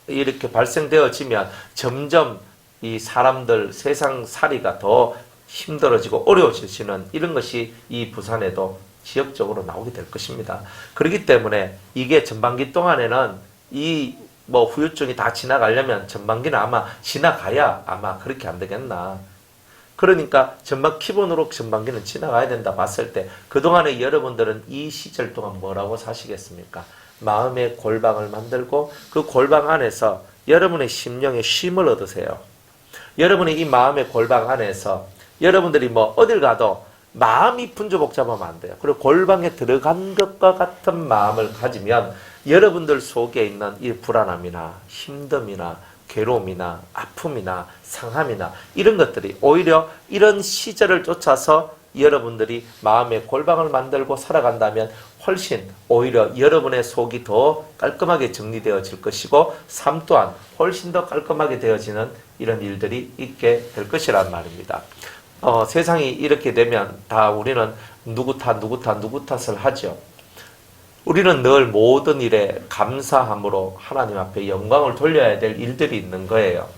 이렇게 발생되어지면 점점 이 사람들 세상 살이가 더 힘들어지고 어려워지시는 이런 것이 이 부산에도 지역적으로 나오게 될 것입니다. 그렇기 때문에 이게 전반기 동안에는 이 뭐 후유증이 다 지나가려면 전반기는 아마 지나가야 아마 그렇게 안 되겠나. 그러니까 기본으로 전반기는 지나가야 된다 봤을 때 그동안에 여러분들은 이 시절 동안 뭐라고 사시겠습니까? 마음의 골방을 만들고 그 골방 안에서 여러분의 심령의 쉼을 얻으세요. 여러분의 이 마음의 골방 안에서 여러분들이 뭐 어딜 가도 마음이 분주복잡하면 안 돼요. 그리고 골방에 들어간 것과 같은 마음을 가지면 여러분들 속에 있는 이 불안함이나 힘듦이나 괴로움이나 아픔이나 상함이나 이런 것들이 오히려 이런 시절을 쫓아서 여러분들이 마음의 골방을 만들고 살아간다면 훨씬 오히려 여러분의 속이 더 깔끔하게 정리되어질 것이고 삶 또한 훨씬 더 깔끔하게 되어지는 이런 일들이 있게 될 것이란 말입니다. 세상이 이렇게 되면 다 우리는 누구 탓을 하죠. 우리는 늘 모든 일에 감사함으로 하나님 앞에 영광을 돌려야 될 일들이 있는 거예요.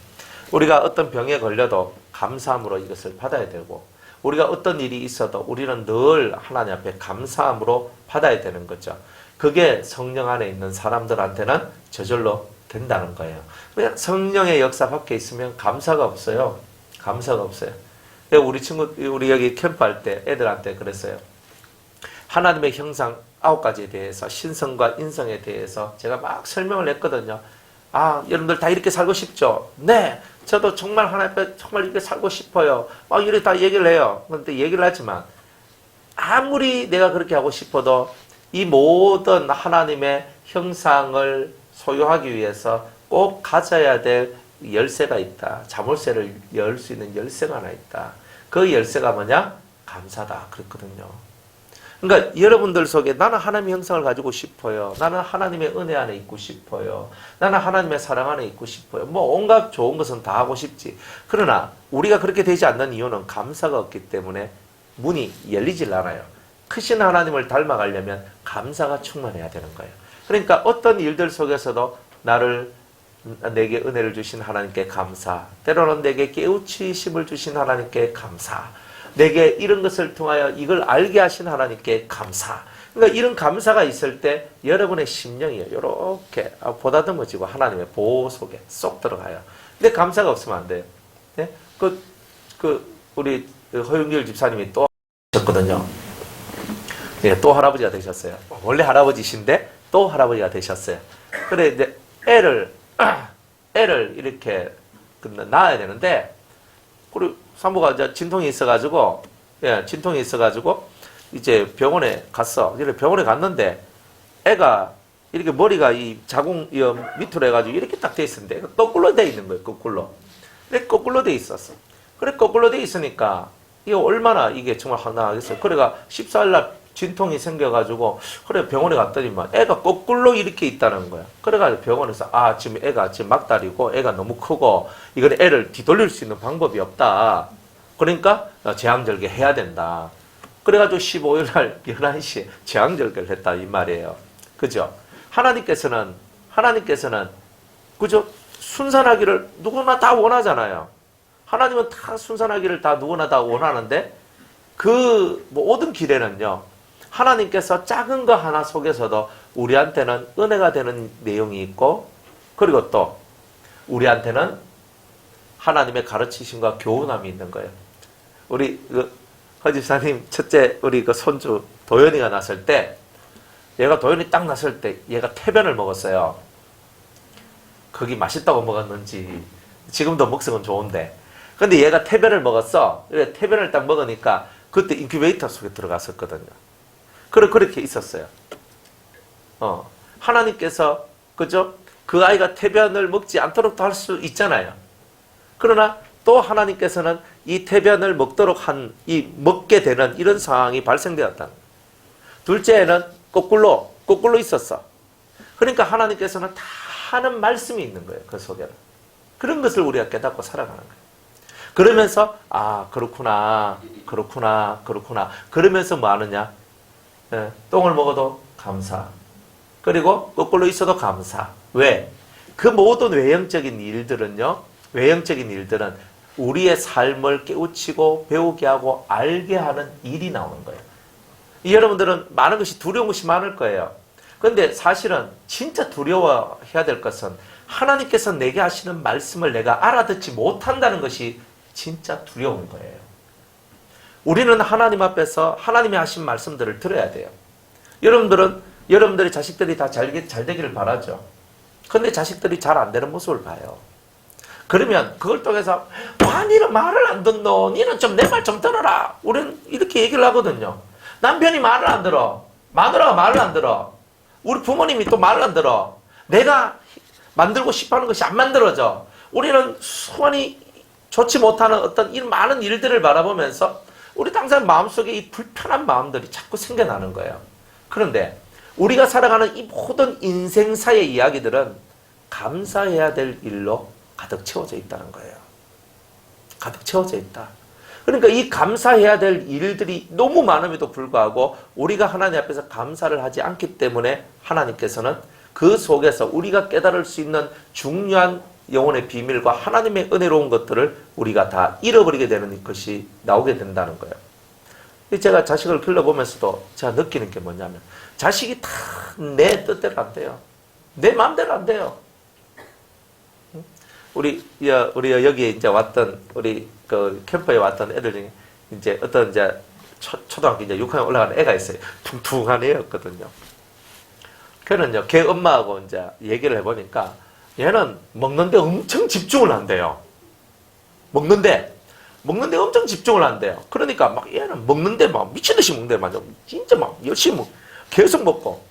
우리가 어떤 병에 걸려도 감사함으로 이것을 받아야 되고 우리가 어떤 일이 있어도 우리는 늘 하나님 앞에 감사함으로 받아야 되는 거죠. 그게 성령 안에 있는 사람들한테는 저절로 된다는 거예요. 그냥 성령의 역사 밖에 있으면 감사가 없어요. 감사가 없어요. 우리 여기 캠프할 때 애들한테 그랬어요. 하나님의 형상 9가지에 대해서 신성과 인성에 대해서 제가 막 설명을 했거든요. 여러분들 다 이렇게 살고 싶죠? 네, 저도 정말 하나님 앞에 정말 이렇게 살고 싶어요. 막 이렇게 다 얘기를 해요. 그런데 얘기를 하지만 아무리 내가 그렇게 하고 싶어도 이 모든 하나님의 형상을 소유하기 위해서 꼭 가져야 될 열쇠가 있다. 자물쇠를 열 수 있는 열쇠가 하나 있다. 그 열쇠가 뭐냐? 감사다. 그랬거든요. 그러니까 여러분들 속에 나는 하나님의 형상을 가지고 싶어요. 나는 하나님의 은혜 안에 있고 싶어요. 나는 하나님의 사랑 안에 있고 싶어요. 뭐 온갖 좋은 것은 다 하고 싶지. 그러나 우리가 그렇게 되지 않는 이유는 감사가 없기 때문에 문이 열리질 않아요. 크신 하나님을 닮아가려면 감사가 충만해야 되는 거예요. 그러니까 어떤 일들 속에서도 내게 은혜를 주신 하나님께 감사, 때로는 내게 깨우치심을 주신 하나님께 감사, 내게 이런 것을 통하여 이걸 알게 하신 하나님께 감사. 그러니까 이런 감사가 있을 때 여러분의 심령이 이렇게 보다듬어지고 하나님의 보호 속에 쏙 들어가요. 근데 감사가 없으면 안 돼요. 네? 우리 허용길 집사님이 또 하셨거든요. 네, 또 할아버지가 되셨어요. 원래 할아버지신데 또 할아버지가 되셨어요. 그래 이제 애를 이렇게 낳아야 되는데 우리 산모가 이제 진통이 있어가지고 이제 병원에 갔어. 병원에 갔는데 애가 이렇게 머리가 이 자궁 밑으로 해가지고 이렇게 딱 돼 있었는데 거꾸로 돼 있는 거예요. 거꾸로. 근데 거꾸로 돼 있었어. 그래 거꾸로 돼 있으니까 이게 얼마나 이게 정말 황당하겠어요. 그래가 14일날 진통이 생겨가지고 그래 병원에 갔더니만 애가 거꾸로 이렇게 있다는 거야. 그래가지고 병원에서 지금 애가 지금 막달이고 애가 너무 크고 이건 애를 뒤돌릴 수 있는 방법이 없다. 그러니까 제왕절개 해야 된다. 그래가지고 15일날 11시에 제왕절개를 했다 이 말이에요. 그죠? 하나님께서는 그죠? 순산하기를 누구나 다 원하잖아요. 하나님은 다 순산하기를 다 누구나 다 원하는데 그 모든 길에는요. 하나님께서 작은 거 하나 속에서도 우리한테는 은혜가 되는 내용이 있고 그리고 또 우리한테는 하나님의 가르치심과 교훈함이 있는 거예요. 우리 허집사님 첫째 우리 그 손주 도연이가 났을 때 얘가 도연이 딱 났을 때 얘가 태변을 먹었어요. 거기 맛있다고 먹었는지 지금도 먹성은 좋은데 근데 얘가 태변을 먹었어. 그래 태변을 딱 먹으니까 그때 인큐베이터 속에 들어갔었거든요. 그렇게 있었어요. 하나님께서 그죠? 그 아이가 태변을 먹지 않도록도 할 수 있잖아요. 그러나 또 하나님께서는 이 태변을 먹도록 먹게 되는 이런 상황이 발생되었다. 둘째는 거꾸로 있었어. 그러니까 하나님께서는 다 하는 말씀이 있는 거예요. 그 속에는. 그런 것을 우리가 깨닫고 살아가는 거예요. 그러면서 그렇구나. 그러면서 뭐 하느냐? 똥을 먹어도 감사. 그리고 거꾸로 있어도 감사. 왜? 그 모든 외형적인 일들은 우리의 삶을 깨우치고 배우게 하고 알게 하는 일이 나오는 거예요. 여러분들은 많은 것이 두려운 것이 많을 거예요. 그런데 사실은 진짜 두려워해야 될 것은 하나님께서 내게 하시는 말씀을 내가 알아듣지 못한다는 것이 진짜 두려운 거예요. 우리는 하나님 앞에서 하나님이 하신 말씀들을 들어야 돼요. 여러분들의 자식들이 다 잘 되기를 바라죠. 그런데 자식들이 잘 안 되는 모습을 봐요. 그러면 그걸 통해서 니는 말을 안 듣노. 니는 좀 내 말 좀 들어라. 우리는 이렇게 얘기를 하거든요. 남편이 말을 안 들어. 마누라가 말을 안 들어. 우리 부모님이 또 말을 안 들어. 내가 만들고 싶어하는 것이 안 만들어져. 우리는 수완이 좋지 못하는 어떤 이런 많은 일들을 바라보면서 우리 항상 마음속에 이 불편한 마음들이 자꾸 생겨나는 거예요. 그런데 우리가 살아가는 이 모든 인생사의 이야기들은 감사해야 될 일로 가득 채워져 있다는 거예요. 가득 채워져 있다. 그러니까 이 감사해야 될 일들이 너무 많음에도 불구하고 우리가 하나님 앞에서 감사를 하지 않기 때문에 하나님께서는 그 속에서 우리가 깨달을 수 있는 중요한 영혼의 비밀과 하나님의 은혜로운 것들을 우리가 다 잃어버리게 되는 것이 나오게 된다는 거예요. 제가 자식을 길러보면서도 제가 느끼는 게 뭐냐면 자식이 다 내 뜻대로 안 돼요. 내 마음대로 안 돼요. 우리 여기 이제 왔던 우리 그 캠프에 왔던 애들 중에 이제 어떤 이제 초등학교 이제 6학년 올라가는 애가 있어요. 퉁퉁한 애였거든요. 걔는요, 걔 엄마하고 이제 얘기를 해보니까 얘는 먹는데 엄청 집중을 한대요. 먹는데 엄청 집중을 한대요. 그러니까 막 얘는 먹는데 막 미친듯이 먹는데 막 진짜 막 열심히 계속 먹고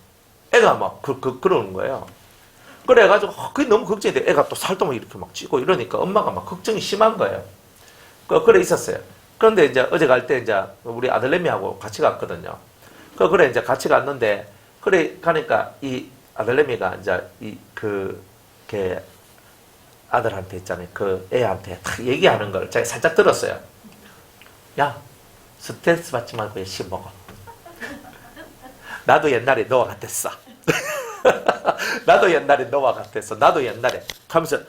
애가 막 그러는 거예요. 그래가지고 그게 너무 걱정이 돼. 애가 또 살도 막 이렇게 막 찌고 이러니까 엄마가 막 걱정이 심한 거예요. 그래 있었어요. 그런데 이제 어제 갈 때 이제 우리 아들내미하고 같이 갔거든요. 그래 이제 같이 갔는데 그래 가니까 이 아들내미가 이제 걔 아들한테 있잖아요. 그 애한테 딱 얘기하는 걸 제가 살짝 들었어요. 야, 스트레스 받지 말고 열심히 먹어. 나도 옛날에 너와 같았어. 나도 옛날에 너와 같았어. 나도 옛날에 하면서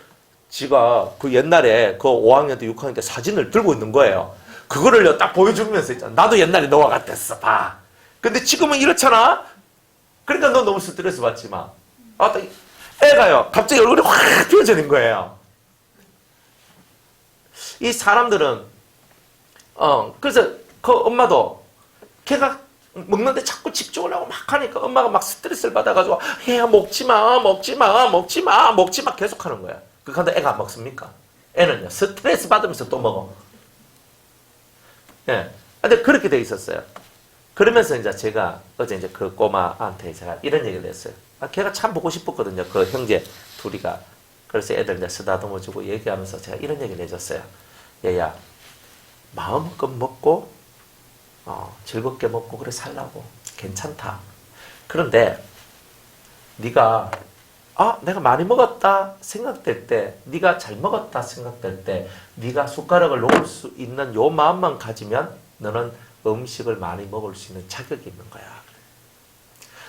지가 그 옛날에 그 5학년 때 6학년 때 사진을 들고 있는 거예요. 그거를 딱 보여주면서 있잖아. 나도 옛날에 너와 같았어. 봐. 근데 지금은 이렇잖아. 그러니까 너 너무 스트레스 받지 마. 애가요. 갑자기 얼굴이 확 피어지는 거예요. 이 사람들은 그래서 그 엄마도 걔가 먹는데 자꾸 집중을 하고 막 하니까 엄마가 막 스트레스를 받아가지고 야 먹지마 계속 하는 거야. 그런데 애가 안 먹습니까? 애는요 스트레스 받으면서 또 먹어. 예. 근데 그렇게 돼 있었어요. 그러면서 이제 제가 어제 이제 그 꼬마한테 제가 이런 얘기를 했어요. 걔가 참 보고 싶었거든요. 그 형제 둘이가. 그래서 애들 이제 쓰다듬어주고 얘기하면서 제가 이런 얘기를 해줬어요. 얘야, 마음껏 먹고 즐겁게 먹고 그래 살라고. 괜찮다. 그런데 네가 내가 많이 먹었다 생각될 때, 네가 잘 먹었다 생각될 때 네가 숟가락을 놓을 수 있는 요 마음만 가지면 너는 음식을 많이 먹을 수 있는 자격이 있는 거야.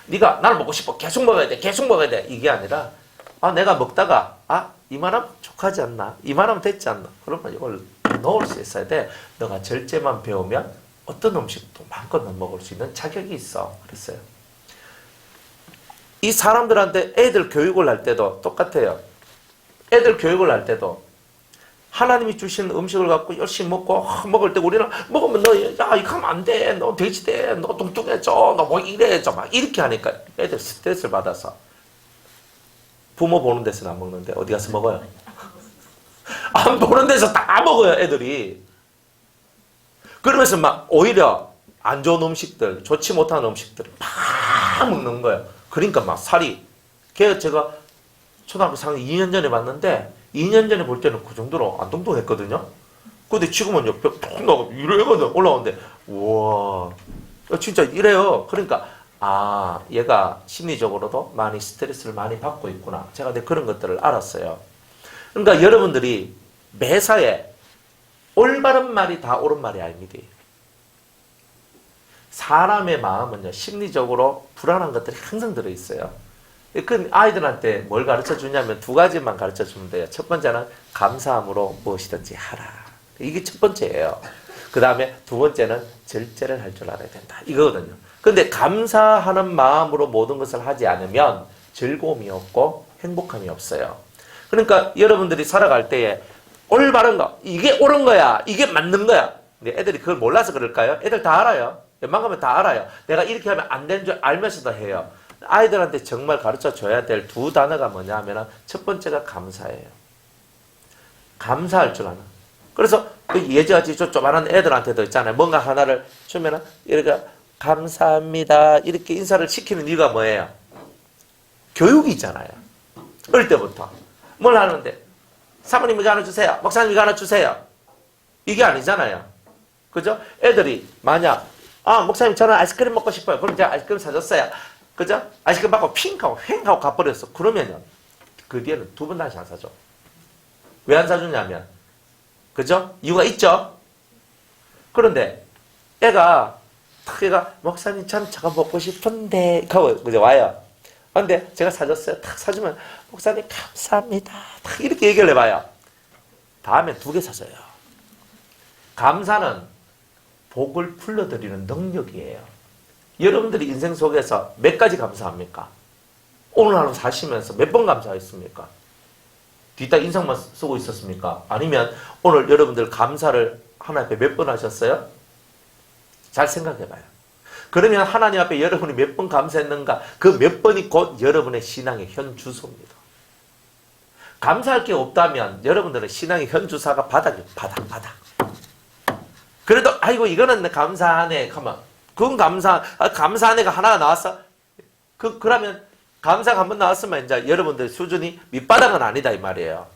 네가 나를 먹고 싶어. 계속 먹어야 돼. 계속 먹어야 돼. 이게 아니라 내가 먹다가 이만하면 족하지 않나? 이만하면 됐지 않나? 그러면 이걸 넣을 수 있어야 돼. 너가 절제만 배우면 어떤 음식도 마음껏 먹을 수 있는 자격이 있어. 그랬어요. 이 사람들한테 애들 교육을 할 때도 똑같아요. 애들 교육을 할 때도 하나님이 주신 음식을 갖고 열심히 먹고 먹을 때 우리는 먹으면 너 이거 하면 안 돼. 너 돼지 돼. 너 뚱뚱해져. 너 뭐 이래져. 막 이렇게 하니까 애들 스트레스를 받아서 부모 보는 데서는 안 먹는데 어디 가서 먹어요? 안 보는 데서 다 먹어요, 애들이. 그러면서 막 오히려 안 좋은 음식들, 좋지 못한 음식들을 막 먹는 거예요. 그러니까 막 살이. 제가 초등학교 4학년 2년 전에 봤는데 2년 전에 볼 때는 그 정도로 안 뚱뚱했거든요. 근데 지금은 tuk 나가 이래거든 올라오는데 우와 진짜 이래요. 그러니까 얘가 심리적으로도 많이 스트레스를 많이 받고 있구나. 제가 그런 것들을 알았어요. 그러니까 여러분들이 매사에 올바른 말이 다 옳은 말이 아닙니다. 사람의 마음은요, 심리적으로 불안한 것들이 항상 들어있어요. 그 아이들한테 뭘 가르쳐 주냐면 두 가지만 가르쳐 주면 돼요. 첫 번째는 감사함으로 무엇이든지 하라. 이게 첫 번째예요. 그 다음에 두 번째는 절제를 할 줄 알아야 된다. 이거거든요. 근데 감사하는 마음으로 모든 것을 하지 않으면 즐거움이 없고 행복함이 없어요. 그러니까 여러분들이 살아갈 때에 올바른 거, 이게 옳은 거야, 이게 맞는 거야. 근데 애들이 그걸 몰라서 그럴까요? 애들 다 알아요. 웬만하면 다 알아요. 내가 이렇게 하면 안 되는 줄 알면서도 해요. 아이들한테 정말 가르쳐 줘야 될 두 단어가 뭐냐 하면 첫 번째가 감사예요. 감사할 줄 아는. 그래서 예전같이 조그마한 애들한테도 있잖아요. 뭔가 하나를 주면은 이렇게 감사합니다 이렇게 인사를 시키는 이유가 뭐예요? 교육이잖아요. 어릴 때부터 뭘 하는데 사모님 이거 하나 주세요. 목사님 이거 하나 주세요. 이게 아니잖아요. 그죠? 애들이 만약 목사님 저는 아이스크림 먹고 싶어요. 그럼 제가 아이스크림 사줬어요. 그죠? 아이스크림 받고 핑하고 횡하고 가버렸어. 그러면요 그 뒤에는 두 번 다시 안 사줘. 왜 안 사주냐면 그죠? 이유가 있죠? 그런데 애가 목사님 참 저거 먹고 싶은데 하고 이제 와요. 근데 제가 사줬어요. 탁 사주면 목사님 감사합니다. 탁 이렇게 얘기를 해봐요. 다음엔 두 개 사줘요. 감사는 복을 불러들이는 능력이에요. 여러분들이 인생 속에서 몇 가지 감사합니까? 오늘 하루 사시면서 몇 번 감사했습니까? 뒤따 인상만 쓰고 있었습니까? 아니면 오늘 여러분들 감사를 하나님 앞에 몇 번 하셨어요? 잘 생각해봐요. 그러면 하나님 앞에 여러분이 몇 번 감사했는가? 그 몇 번이 곧 여러분의 신앙의 현 주소입니다. 감사할 게 없다면 여러분들은 신앙의 현 주소가 바닥. 그래도 아이고 이거는 감사하네. 가만. 그건 감사하네가 하나가 나왔어. 그러면 감사가 한번 나왔으면 이제 여러분들 수준이 밑바닥은 아니다 이 말이에요.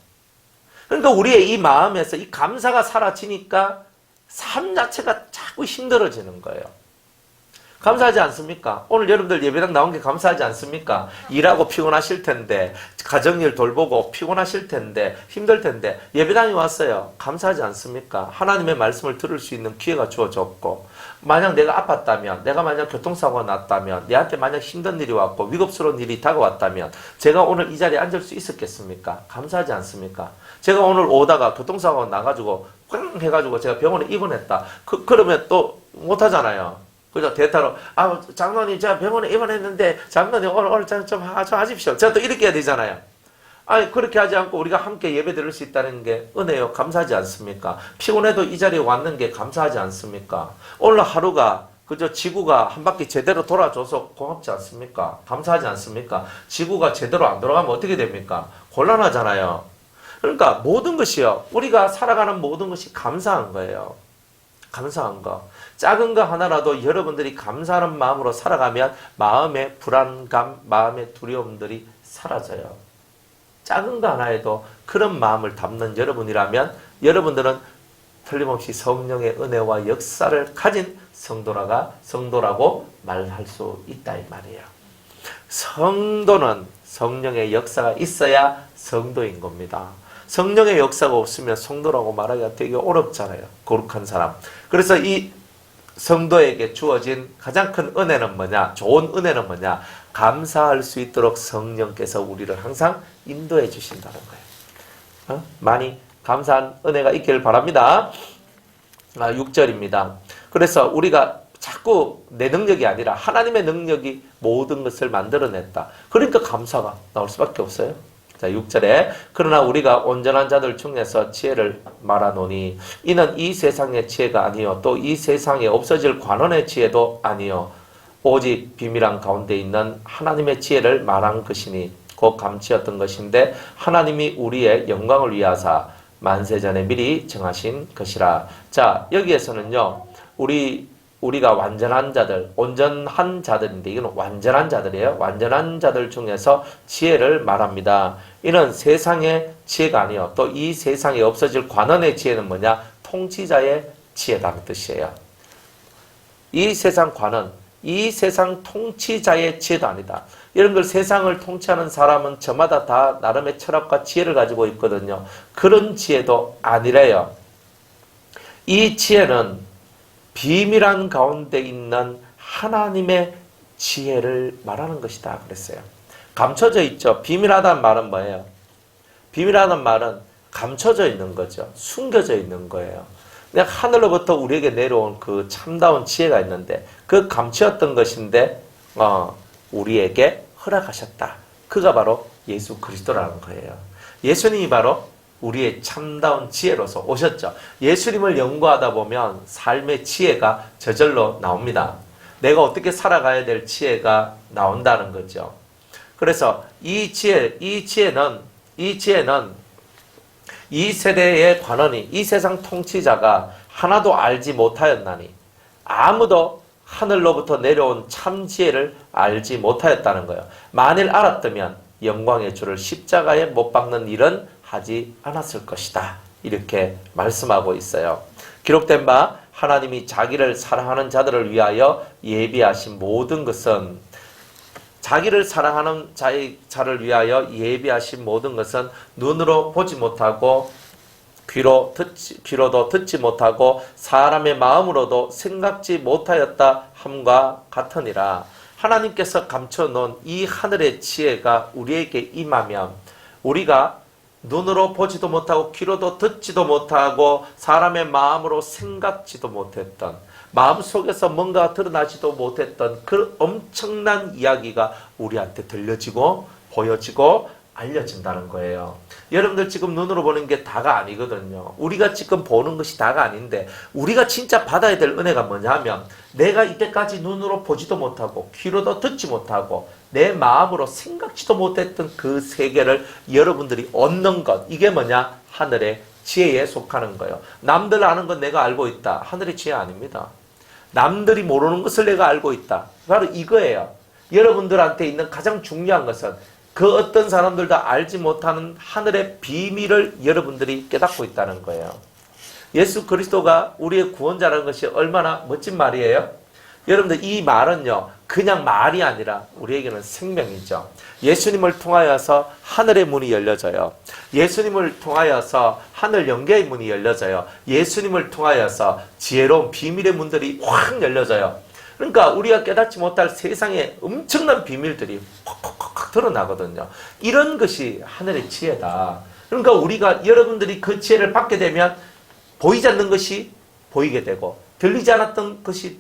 그러니까 우리의 이 마음에서 이 감사가 사라지니까 삶 자체가 자꾸 힘들어지는 거예요. 감사하지 않습니까? 오늘 여러분들 예배당 나온 게 감사하지 않습니까? 일하고 피곤하실 텐데, 가정일 돌보고 피곤하실 텐데, 힘들 텐데, 예배당에 왔어요. 감사하지 않습니까? 하나님의 말씀을 들을 수 있는 기회가 주어졌고, 만약 내가 아팠다면, 내가 만약 교통사고가 났다면, 내한테 만약 힘든 일이 왔고, 위급스러운 일이 다가왔다면, 제가 오늘 이 자리에 앉을 수 있었겠습니까? 감사하지 않습니까? 제가 오늘 오다가 교통사고가 나가지고, 꽝 해가지고 제가 병원에 입원했다. 그러면 또 못하잖아요. 그죠? 대타로, 장로님, 제가 병원에 입원했는데, 장로님, 오늘 좀 하십시오. 제가 또 이렇게 해야 되잖아요. 그렇게 하지 않고 우리가 함께 예배 드릴 수 있다는 게 은혜요. 감사하지 않습니까? 피곤해도 이 자리에 왔는 게 감사하지 않습니까? 오늘 하루가, 그죠? 지구가 한 바퀴 제대로 돌아줘서 고맙지 않습니까? 감사하지 않습니까? 지구가 제대로 안 돌아가면 어떻게 됩니까? 곤란하잖아요. 그러니까 모든 것이요. 우리가 살아가는 모든 것이 감사한 거예요. 감사한 거. 작은 거 하나라도 여러분들이 감사하는 마음으로 살아가면 마음의 불안감, 마음의 두려움들이 사라져요. 작은 거 하나에도 그런 마음을 담는 여러분이라면 여러분들은 틀림없이 성령의 은혜와 역사를 가진 성도라고 말할 수 있다 이 말이에요. 성도는 성령의 역사가 있어야 성도인 겁니다. 성령의 역사가 없으면 성도라고 말하기가 되게 어렵잖아요. 거룩한 사람. 그래서 이 성도에게 주어진 가장 큰 은혜는 뭐냐? 좋은 은혜는 뭐냐? 감사할 수 있도록 성령께서 우리를 항상 인도해 주신다는 거예요. 많이 감사한 은혜가 있기를 바랍니다. 6절입니다. 그래서 우리가 자꾸 내 능력이 아니라 하나님의 능력이 모든 것을 만들어냈다. 그러니까 감사가 나올 수밖에 없어요. 자, 6절에 그러나 우리가 온전한 자들 중에서 지혜를 말하노니 이는 이 세상의 지혜가 아니요 또 이 세상에 없어질 관원의 지혜도 아니요 오직 비밀한 가운데 있는 하나님의 지혜를 말한 것이니 곧 감치였던 것인데 하나님이 우리의 영광을 위하사 만세전에 미리 정하신 것이라. 자, 여기에서는요 우리가 완전한 자들, 온전한 자들인데 이건 완전한 자들이에요. 완전한 자들 중에서 지혜를 말합니다. 이는 세상의 지혜가 아니요 또 이 세상에 없어질 관원의 지혜는 뭐냐? 통치자의 지혜라는 뜻이에요. 이 세상 관원, 이 세상 통치자의 지혜도 아니다. 여러분들 세상을 통치하는 사람은 저마다 다 나름의 철학과 지혜를 가지고 있거든요. 그런 지혜도 아니래요. 이 지혜는 비밀한 가운데 있는 하나님의 지혜를 말하는 것이다 그랬어요. 감춰져 있죠. 비밀하다는 말은 뭐예요? 비밀하다는 말은 감춰져 있는 거죠. 숨겨져 있는 거예요. 그냥 하늘로부터 우리에게 내려온 그 참다운 지혜가 있는데 그 감추었던 것인데 우리에게 허락하셨다. 그가 바로 예수 그리스도라는 거예요. 예수님이 바로 우리의 참다운 지혜로서 오셨죠. 예수님을 연구하다 보면 삶의 지혜가 저절로 나옵니다. 내가 어떻게 살아가야 될 지혜가 나온다는 거죠. 그래서 이 지혜는 이 세대의 관원이 이 세상 통치자가 하나도 알지 못하였나니 아무도 하늘로부터 내려온 참 지혜를 알지 못하였다는 거예요. 만일 알았다면 영광의 주를 십자가에 못 박는 일은 하지 않았을 것이다. 이렇게 말씀하고 있어요. 기록된 바 하나님이 자기를 사랑하는 자들을 위하여 예비하신 모든 것은 자기를 사랑하는 자를 위하여 예비하신 모든 것은 눈으로 보지 못하고 귀로도 듣지 못하고 사람의 마음으로도 생각지 못하였다 함과 같으니라. 하나님께서 감춰놓은 이 하늘의 지혜가 우리에게 임하면 우리가 눈으로 보지도 못하고 귀로도 듣지도 못하고 사람의 마음으로 생각지도 못했던 마음속에서 뭔가 드러나지도 못했던 그 엄청난 이야기가 우리한테 들려지고 보여지고 알려진다는 거예요. 여러분들 지금 눈으로 보는 게 다가 아니거든요. 우리가 지금 보는 것이 다가 아닌데 우리가 진짜 받아야 될 은혜가 뭐냐 하면 내가 이때까지 눈으로 보지도 못하고 귀로도 듣지 못하고 내 마음으로 생각지도 못했던 그 세계를 여러분들이 얻는 것, 이게 뭐냐? 하늘의 지혜에 속하는 거예요. 남들 아는 건 내가 알고 있다. 하늘의 지혜 아닙니다. 남들이 모르는 것을 내가 알고 있다. 바로 이거예요. 여러분들한테 있는 가장 중요한 것은 그 어떤 사람들도 알지 못하는 하늘의 비밀을 여러분들이 깨닫고 있다는 거예요. 예수 그리스도가 우리의 구원자라는 것이 얼마나 멋진 말이에요. 여러분들 이 말은요 그냥 말이 아니라 우리에게는 생명이죠. 예수님을 통하여서 하늘의 문이 열려져요. 예수님을 통하여서 하늘 영계의 문이 열려져요. 예수님을 통하여서 지혜로운 비밀의 문들이 확 열려져요. 그러니까 우리가 깨닫지 못할 세상의 엄청난 비밀들이 확 드러나거든요. 이런 것이 하늘의 지혜다. 그러니까 우리가 여러분들이 그 지혜를 받게 되면 보이지 않는 것이 보이게 되고 들리지 않았던 것이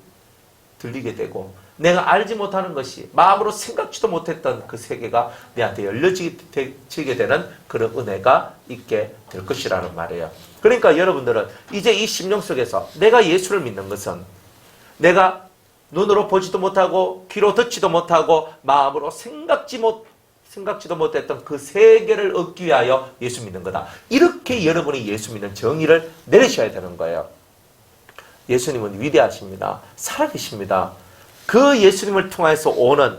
들리게 되고 내가 알지 못하는 것이 마음으로 생각지도 못했던 그 세계가 내한테 열려지게 되는 그런 은혜가 있게 될 것이라는 말이에요. 그러니까 여러분들은 이제 이 심령 속에서 내가 예수를 믿는 것은 내가 눈으로 보지도 못하고 귀로 듣지도 못하고 마음으로 생각지도 못했던 그 세계를 얻기 위하여 예수 믿는 거다. 이렇게 여러분이 예수 믿는 정의를 내리셔야 되는 거예요. 예수님은 위대하십니다. 살아계십니다. 그 예수님을 통해서 오는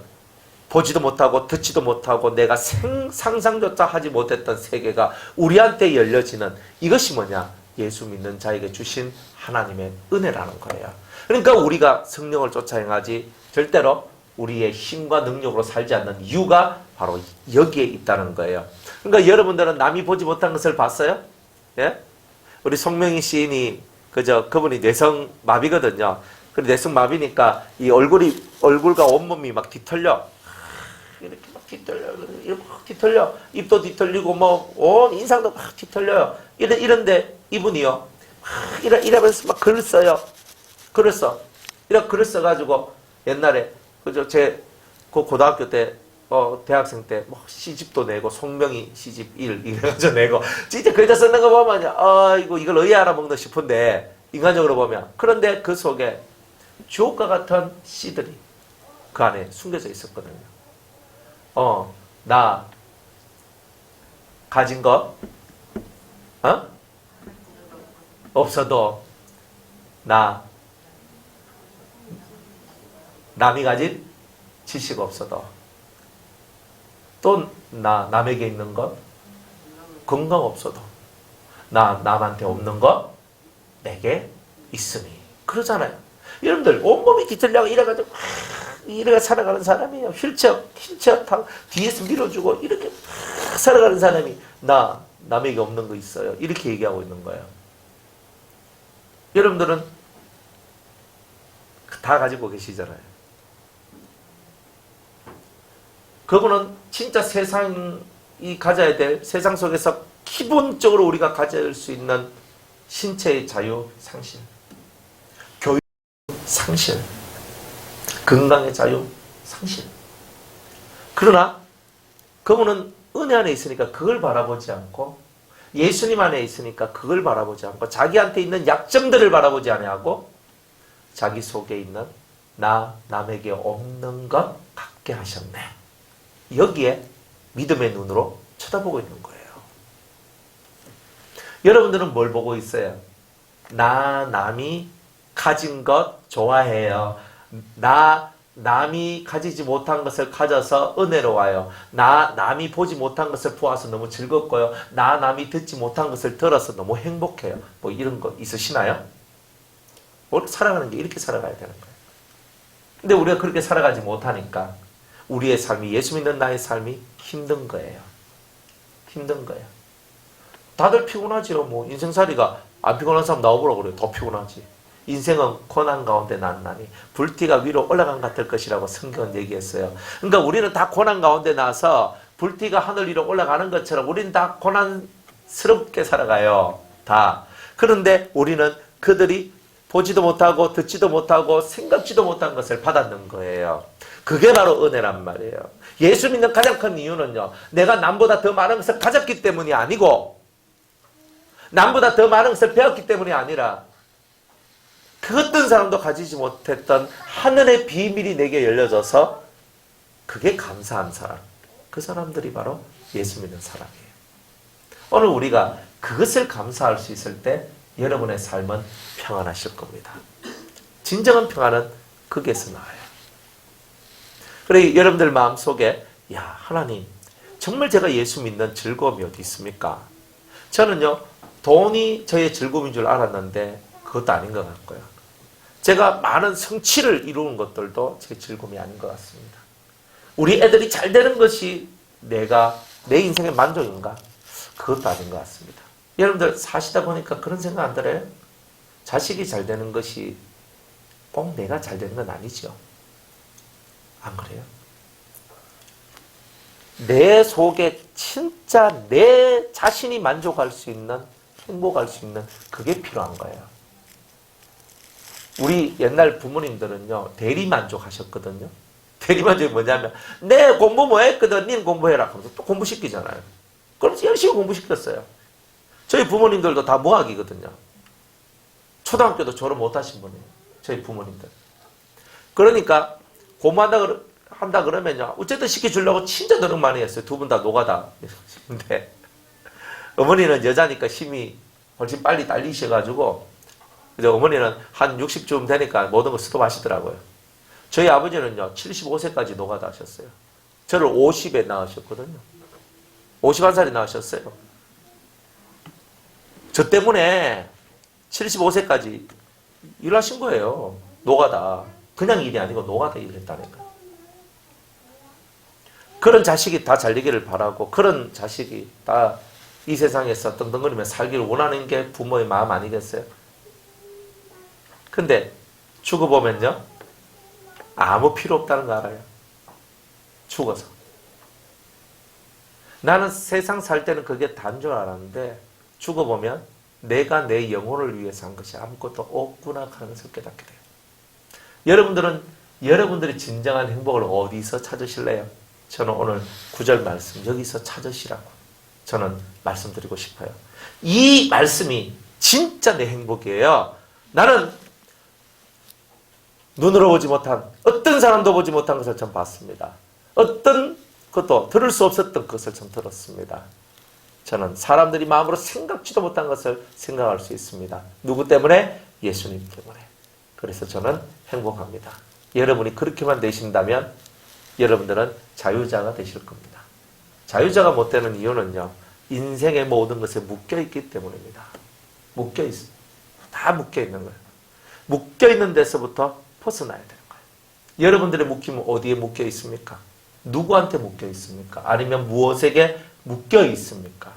보지도 못하고 듣지도 못하고 내가 상상조차 하지 못했던 세계가 우리한테 열려지는 이것이 뭐냐? 예수 믿는 자에게 주신 하나님의 은혜라는 거예요. 그러니까 우리가 성령을 쫓아 행하지 절대로 우리의 힘과 능력으로 살지 않는 이유가 바로 여기에 있다는 거예요. 그러니까 여러분들은 남이 보지 못한 것을 봤어요? 예? 우리 송명희 시인이 그분이 뇌성마비거든요. 그리고 뇌성마비니까 이 얼굴과 온몸이 막 뒤틀려. 이렇게 막 뒤틀려. 이렇게 막 뒤틀려. 입도 뒤틀리고 온 인상도 막 뒤틀려요. 이런데 이분이요. 이러면서 막 글을 써요. 글을 써. 이렇게 글을 써가지고 옛날에 제 고등학교 때 대학생 때 뭐 시집도 내고 송명희 시집 1 이래가지고 내고 진짜 글자 쓰는 거 보면 이걸 어디 알아먹나 싶은데 인간적으로 보면 그런데 그 속에 주옥과 같은 시들이 그 안에 숨겨져 있었거든요. 나 가진 것 없어도 남이 가진 지식 없어도 또 남에게 있는 것 건강 없어도 남한테 없는 것 내게 있으니 그러잖아요. 여러분들 온몸이 뒤틀려고 이래가지고 이렇게 살아가는 사람이에요. 휠체어 뒤에서 밀어주고 이렇게 살아가는 사람이 남에게 없는 거 있어요. 이렇게 얘기하고 있는 거예요. 여러분들은 다 가지고 계시잖아요. 그거는 진짜 세상이 가져야 될 세상 속에서 기본적으로 우리가 가질 수 있는 신체의 자유 상실, 교육 상실, 건강의 자유 상실. 그러나 그분은 은혜 안에 있으니까 그걸 바라보지 않고 예수님 안에 있으니까 그걸 바라보지 않고 자기한테 있는 약점들을 바라보지 아니하고 자기 속에 있는 남에게 없는 것 갖게 하셨네. 여기에 믿음의 눈으로 쳐다보고 있는 거예요. 여러분들은 뭘 보고 있어요? 남이 가진 것 좋아해요. 남이 가지지 못한 것을 가져서 은혜로워요. 남이 보지 못한 것을 보아서 너무 즐겁고요. 남이 듣지 못한 것을 들어서 너무 행복해요. 뭐 이런 거 있으시나요? 살아가는 게 이렇게 살아가야 되는 거예요. 근데 우리가 그렇게 살아가지 못하니까 우리의 삶이 예수 믿는 나의 삶이 힘든 거예요. 힘든 거예요. 다들 피곤하지요. 뭐 인생살이가 안 피곤한 사람 나와보라고 그래요. 더 피곤하지. 인생은 고난 가운데 난나니 불띠가 위로 올라간 것 같을 것이라고 성경은 얘기했어요. 그러니까 우리는 다 고난 가운데 나서 불띠가 하늘 위로 올라가는 것처럼 우리는 다 고난스럽게 살아가요. 다. 그런데 우리는 그들이 보지도 못하고 듣지도 못하고 생각지도 못한 것을 받았는 거예요. 그게 바로 은혜란 말이에요. 예수 믿는 가장 큰 이유는요. 내가 남보다 더 많은 것을 가졌기 때문이 아니고 남보다 더 많은 것을 배웠기 때문이 아니라 그 어떤 사람도 가지지 못했던 하늘의 비밀이 내게 열려져서 그게 감사한 사람. 그 사람들이 바로 예수 믿는 사람이에요. 오늘 우리가 그것을 감사할 수 있을 때 여러분의 삶은 평안하실 겁니다. 진정한 평안은 거기에서 나와요. 그래 여러분들 마음속에 하나님 정말 제가 예수 믿는 즐거움이 어디 있습니까? 저는요 돈이 저의 즐거움인 줄 알았는데 그것도 아닌 것 같고요. 제가 많은 성취를 이루는 것들도 제 즐거움이 아닌 것 같습니다. 우리 애들이 잘 되는 것이 내 인생의 만족인가? 그것도 아닌 것 같습니다. 여러분들 사시다 보니까 그런 생각 안 들어요? 자식이 잘 되는 것이 꼭 내가 잘 되는 건 아니죠. 안 그래요? 내 속에 진짜 내 자신이 만족할 수 있는, 행복할 수 있는 그게 필요한 거예요. 우리 옛날 부모님들은요 대리만족하셨거든요. 대리만족이 뭐냐면 내 공부 뭐 했거든 니는 공부해라 하면서 또 공부시키잖아요. 그럼 열심히 공부시켰어요. 저희 부모님들도 다 무학이거든요. 초등학교도 졸업 못하신 분이에요. 저희 부모님들. 그러니까 공부한다 그러면요 어쨌든 시켜주려고 진짜 노력 많이 했어요. 두 분 다 노가다. 근데 어머니는 여자니까 힘이 훨씬 빨리 딸리셔가지고 이제 어머니는 한 60쯤 되니까 모든 걸 스톱하시더라고요. 저희 아버지는요, 75세까지 노가다 하셨어요. 저를 50에 낳으셨거든요. 51살에 낳으셨어요. 저 때문에 75세까지 일하신 거예요. 노가다. 그냥 일이 아니고 노가다 일을 했다니까. 그런 자식이 다 잘 되기를 바라고, 그런 자식이 다 이 세상에서 떵떵거리며 살기를 원하는 게 부모의 마음 아니겠어요? 근데 죽어보면요, 아무 필요 없다는 거 알아요. 죽어서. 나는 세상 살 때는 그게 다인 줄 알았는데 죽어보면 내가 내 영혼을 위해서 한 것이 아무것도 없구나 하는 것을 깨닫게 돼요. 여러분들은 여러분들이 진정한 행복을 어디서 찾으실래요? 저는 오늘 9절 말씀 여기서 찾으시라고 저는 말씀드리고 싶어요. 이 말씀이 진짜 내 행복이에요. 나는 눈으로 보지 못한, 어떤 사람도 보지 못한 것을 전 봤습니다. 어떤 것도 들을 수 없었던 것을 전 들었습니다. 저는 사람들이 마음으로 생각지도 못한 것을 생각할 수 있습니다. 누구 때문에? 예수님 때문에. 그래서 저는 행복합니다. 여러분이 그렇게만 되신다면 여러분들은 자유자가 되실 겁니다. 자유자가 못 되는 이유는요, 인생의 모든 것에 묶여있기 때문입니다. 묶여있어요. 다 묶여있는 거예요. 묶여있는 데서부터 벗어나야 되는 거예요. 여러분들의 묶임은 어디에 묶여있습니까? 누구한테 묶여있습니까? 아니면 무엇에게 묶여있습니까?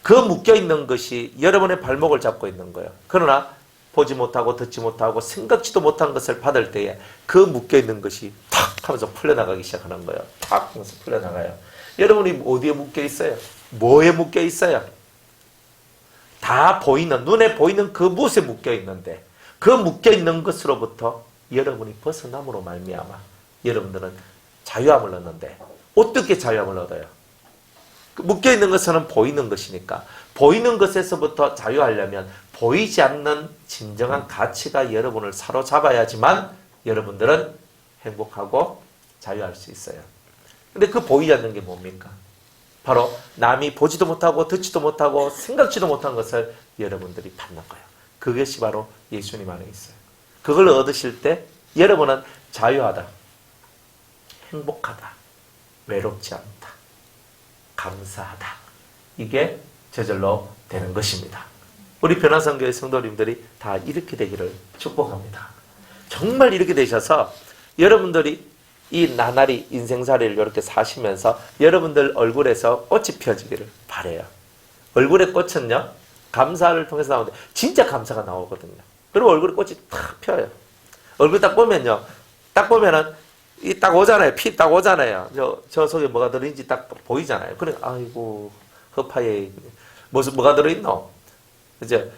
그 묶여있는 것이 여러분의 발목을 잡고 있는 거예요. 그러나 보지 못하고 듣지 못하고 생각지도 못한 것을 받을 때에 그 묶여있는 것이 탁 하면서 풀려나가기 시작하는 거예요. 탁 하면서 풀려나가요. 여러분이 어디에 묶여있어요? 뭐에 묶여있어요? 다 보이는, 눈에 보이는 그 무엇에 묶여있는데 그 묶여있는 것으로부터 여러분이 벗어남으로 말미암아 여러분들은 자유함을 얻는데, 어떻게 자유함을 얻어요? 묶여있는 것은 보이는 것이니까 보이는 것에서부터 자유하려면 보이지 않는 진정한 가치가 여러분을 사로잡아야지만 여러분들은 행복하고 자유할 수 있어요. 근데 그 보이지 않는 게 뭡니까? 바로 남이 보지도 못하고 듣지도 못하고 생각지도 못한 것을 여러분들이 받는 거예요. 그것이 바로 예수님 안에 있어요. 그걸 얻으실 때 여러분은 자유하다, 행복하다, 외롭지 않다, 감사하다. 이게 저절로 되는 것입니다. 우리 변화선교회 성도님들이 다 이렇게 되기를 축복합니다. 정말 이렇게 되셔서 여러분들이 이 나날이 인생살이를 이렇게 사시면서 여러분들 얼굴에서 꽃이 펴지기를 바라요. 얼굴의 꽃은요, 감사를 통해서 나오는데 진짜 감사가 나오거든요. 그리고 얼굴에 꽃이 탁 펴요. 얼굴 딱 보면요, 딱 보면은 이 딱 오잖아요. 피 딱 오잖아요. 저 속에 뭐가 들어있는지 딱 보이잖아요. 그래, 아이고, 허파에 무슨 뭐가 들어있노? 이제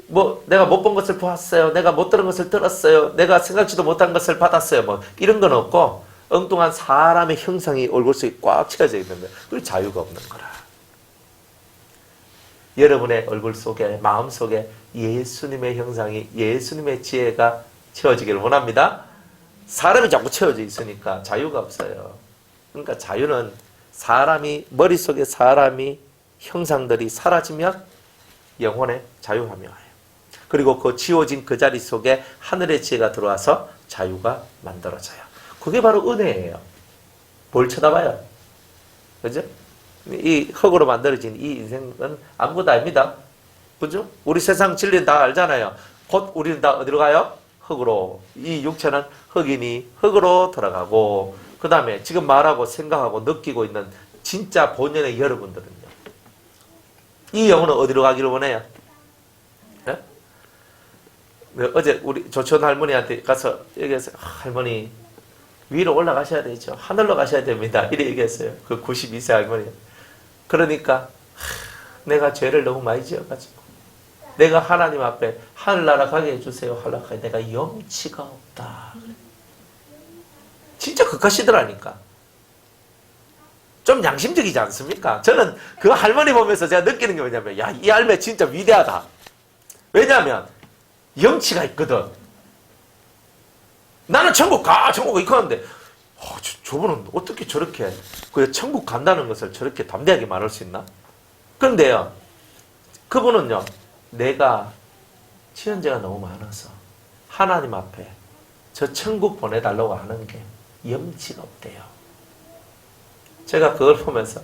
뭐 내가 못 본 것을 보았어요. 내가 못 들은 것을 들었어요. 내가 생각지도 못한 것을 받았어요. 뭐 이런 건 없고 엉뚱한 사람의 형상이 얼굴 속에 꽉 채워져 있는 거예요. 그리고 자유가 없는 거라. 여러분의 얼굴 속에, 마음 속에 예수님의 형상이, 예수님의 지혜가 채워지기를 원합니다. 사람이 자꾸 채워져 있으니까 자유가 없어요. 그러니까 자유는 사람이, 머릿속에 사람이, 형상들이 사라지면 영혼의 자유함이 와요. 그리고 그 지워진 그 자리 속에 하늘의 지혜가 들어와서 자유가 만들어져요. 그게 바로 은혜예요. 뭘 쳐다봐요? 그죠? 이 흙으로 만들어진 이 인생은 아무것도 아닙니다. 그죠? 우리 세상 진리는 다 알잖아요. 곧 우리는 다 어디로 가요? 흙으로. 이 육체는 흙이니 흙으로 돌아가고, 그 다음에 지금 말하고 생각하고 느끼고 있는 진짜 본연의 여러분들은요, 이 영혼은 어디로 가기를 원해요? 네? 어제 우리 조천 할머니한테 가서 얘기했어요. 할머니, 위로 올라가셔야 되죠. 하늘로 가셔야 됩니다. 이래 얘기했어요. 그 92세 할머니. 그러니까 내가 죄를 너무 많이 지어가지고 내가 하나님 앞에 하늘나라 가게 해주세요 하려고 하니 내가 염치가 없다. 진짜 극하시더라니까. 좀 양심적이지 않습니까? 저는 그 할머니 보면서 제가 느끼는 게 뭐냐면, 야, 이 할매 진짜 위대하다. 왜냐하면 염치가 있거든. 나는 천국 가, 천국 가, 이거 하는데 저분은 어떻게 저렇게 그 천국 간다는 것을 저렇게 담대하게 말할 수 있나? 그런데요, 그분은요, 내가 지연제가 너무 많아서 하나님 앞에 저 천국 보내달라고 하는 게 염치가 없대요. 제가 그걸 보면서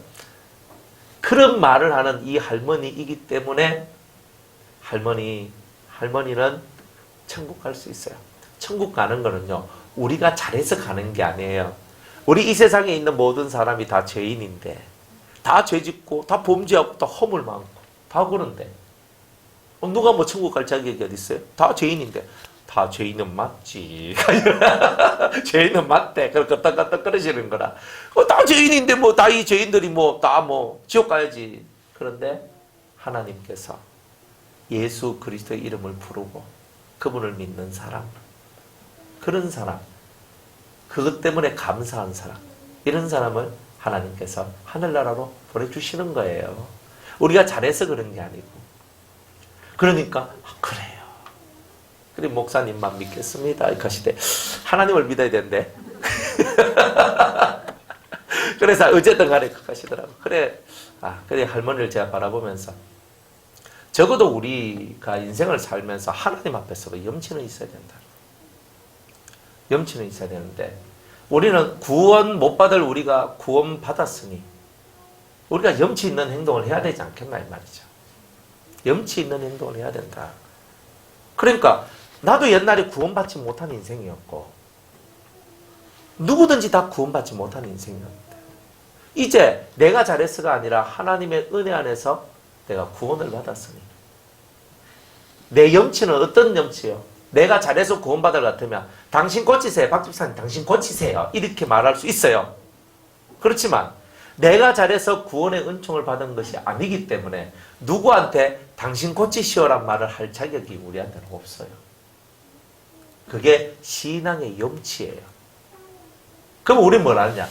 그런 말을 하는 이 할머니이기 때문에 할머니는 천국 갈 수 있어요. 천국 가는 거는요, 우리가 잘해서 가는 게 아니에요. 우리 이 세상에 있는 모든 사람이 다 죄인인데, 다 죄짓고, 다 범죄하고, 다 허물 많고, 다 그런데, 누가 뭐 천국 갈 자격이 어디 있어요? 다 죄인인데, 다 죄인은 맞지. 죄인은 맞대. 그렇게 끄떡끄떡 그러시는 거라. 다 죄인인데, 뭐, 다 이 죄인들이 다 지옥 가야지. 그런데, 하나님께서 예수 그리스도의 이름을 부르고, 그분을 믿는 사람, 그런 사람, 그것 때문에 감사한 사람, 이런 사람을 하나님께서 하늘나라로 보내주시는 거예요. 우리가 잘해서 그런 게 아니고. 그러니까 그래요. 그래 목사님만 믿겠습니다. 이렇게 하시대. 하나님을 믿어야 된대. 그래서 어쨌든 간에 그렇게 하시더라고. 그래 할머니를 제가 바라보면서 적어도 우리가 인생을 살면서 하나님 앞에서 염치는 있어야 된다. 염치는 있어야 되는데 우리는 구원 못 받을 우리가 구원 받았으니 우리가 염치 있는 행동을 해야 되지 않겠나 이 말이죠. 염치 있는 행동을 해야 된다. 그러니까 나도 옛날에 구원받지 못한 인생이었고 누구든지 다 구원받지 못한 인생이었는데 이제 내가 잘했어가 아니라 하나님의 은혜 안에서 내가 구원을 받았으니 내 염치는 어떤 염치예요? 내가 잘해서 구원받을 것 같으면 당신 고치세요. 박 집사님 당신 고치세요. 이렇게 말할 수 있어요. 그렇지만 내가 잘해서 구원의 은총을 받은 것이 아니기 때문에 누구한테 당신 고치시오란 말을 할 자격이 우리한테는 없어요. 그게 신앙의 염치예요. 그럼 우리는 뭘 하느냐?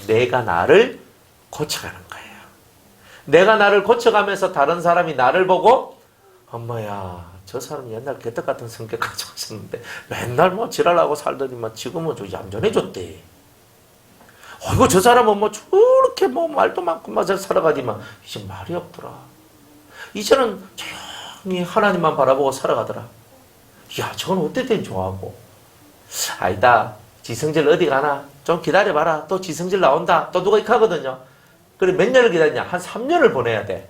내가 나를 고쳐가는 거예요. 내가 나를 고쳐가면서 다른 사람이 나를 보고 엄마야 저 사람 옛날 개떡 같은 성격 가지고 있었는데 맨날 지랄하고 살더니만 지금은 좀 얌전해졌대. 어이구 저 사람은 저렇게 말도 많고 잘 살아가지만 이제 말이 없더라. 이제는 조용히 하나님만 바라보고 살아가더라. 야 저건 어땠든 좋아하고 아니다 지성질 어디 가나 좀 기다려봐라 또 지성질 나온다 또 누가 이렇게 하거든요. 그래 몇 년을 기다리냐 한 3년을 보내야 돼.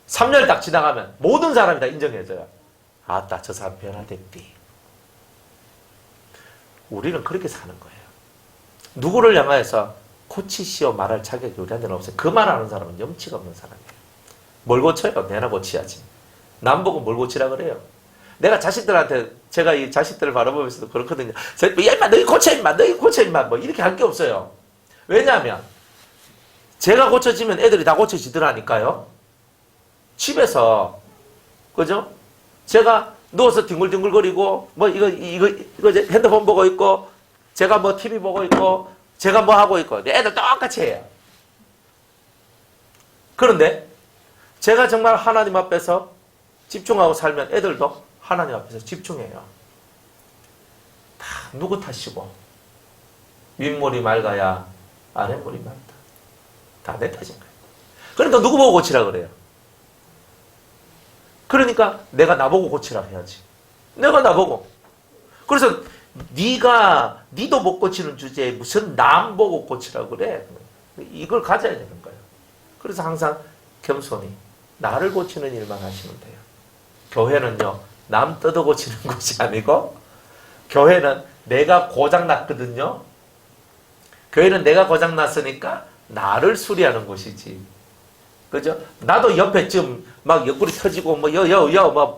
3년을 딱 지나가면 모든 사람이 다 인정해줘요. 아따 저 사람 변화됐디. 우리는 그렇게 사는 거예요. 누구를 향하여서 고치시오 말할 자격이 우리한테는 없어요. 그 말하는 사람은 염치가 없는 사람이에요. 뭘 고쳐요? 내나 고치야지. 남 보고 뭘 고치라 그래요. 내가 자식들한테 제가 이 자식들을 바라보면서도 그렇거든요. 야 임마 너희 고쳐 임마 너희 고쳐 임마 이렇게 할 게 없어요. 왜냐하면 제가 고쳐지면 애들이 다 고쳐지더라니까요. 집에서 그죠? 제가 누워서 뒹굴뒹굴거리고 이거 핸드폰 보고 있고 제가 TV 보고 있고 제가 하고 있고 애들 똑같이 해요. 그런데 제가 정말 하나님 앞에서 집중하고 살면 애들도 하나님 앞에서 집중해요. 다 누구 탓이고 윗물이 맑아야 아랫물이 맑다. 다 내 탓인 거예요. 그러니까 누구 보고 고치라 그래요. 그러니까 내가 나보고 고치라 해야지. 내가 나보고. 그래서 니도 못 고치는 주제에 무슨 남 보고 고치라 그래. 이걸 가져야 되는 거예요. 그래서 항상 겸손히 나를 고치는 일만 하시면 돼요. 교회는요. 남 뜯어 고치는 곳이 아니고 교회는 내가 고장났거든요. 교회는 내가 고장났으니까 나를 수리하는 곳이지. 그죠? 나도 옆에 좀 막 옆구리 터지고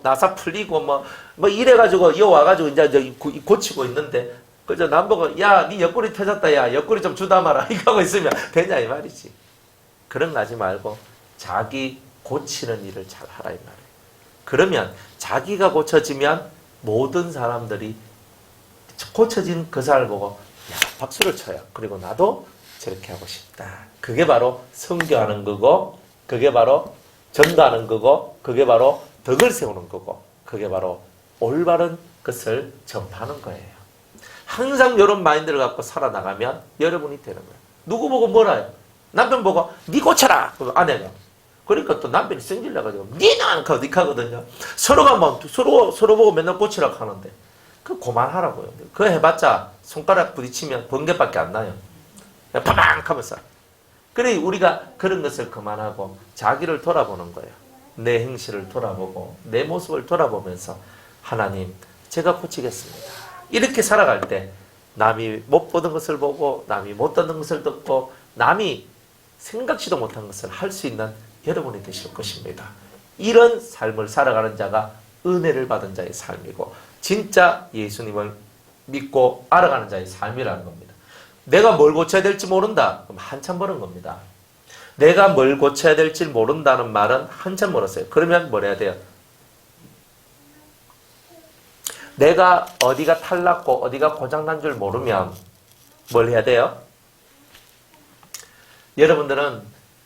나사 풀리고 이래가지고 와가지고 이제 고치고 있는데 그죠? 남보고 야 니 옆구리 터졌다 야 옆구리 좀 주다 마라 이거 하고 있으면 되냐 이 말이지. 그런 거 하지 말고 자기 고치는 일을 잘 하라 이 말이에요. 그러면 자기가 고쳐지면 모든 사람들이 고쳐진 그 사람을 보고 야 박수를 쳐요. 그리고 나도 저렇게 하고 싶다. 그게 바로 선교하는 거고 그게 바로 전도하는 거고 그게 바로 덕을 세우는 거고 그게 바로 올바른 것을 전파하는 거예요. 항상 이런 마인드를 갖고 살아나가면 여러분이 되는 거예요. 누구 보고 뭐라 해요? 남편 보고 니 고쳐라. 아내가. 그러니까 또 남편이 성질내가지고 니는 어디 가거든요. 서로가 뭐 서로 보고 맨날 고치라고 하는데 그 그만하라고요. 그거 해봤자 손가락 부딪히면 번개밖에 안 나요. 그냥 파방 하면서. 그래 우리가 그런 것을 그만하고 자기를 돌아보는 거예요. 내 행실을 돌아보고 내 모습을 돌아보면서 하나님 제가 고치겠습니다. 이렇게 살아갈 때 남이 못 보던 것을 보고 남이 못 듣는 것을 듣고 남이 생각지도 못한 것을 할 수 있는 여러분이 되실 것입니다. 이런 삶을 살아가는 자가 은혜를 받은 자의 삶이고 진짜 예수님을 믿고 알아가는 자의 삶이라는 겁니다. 내가 뭘 고쳐야 될지 모른다. 그럼 한참 멀은 겁니다. 내가 뭘 고쳐야 될지 모른다는 말은 한참 멀었어요. 그러면 뭘 해야 돼요? 내가 어디가 탈났고 어디가 고장난 줄 모르면 뭘 해야 돼요? 여러분들은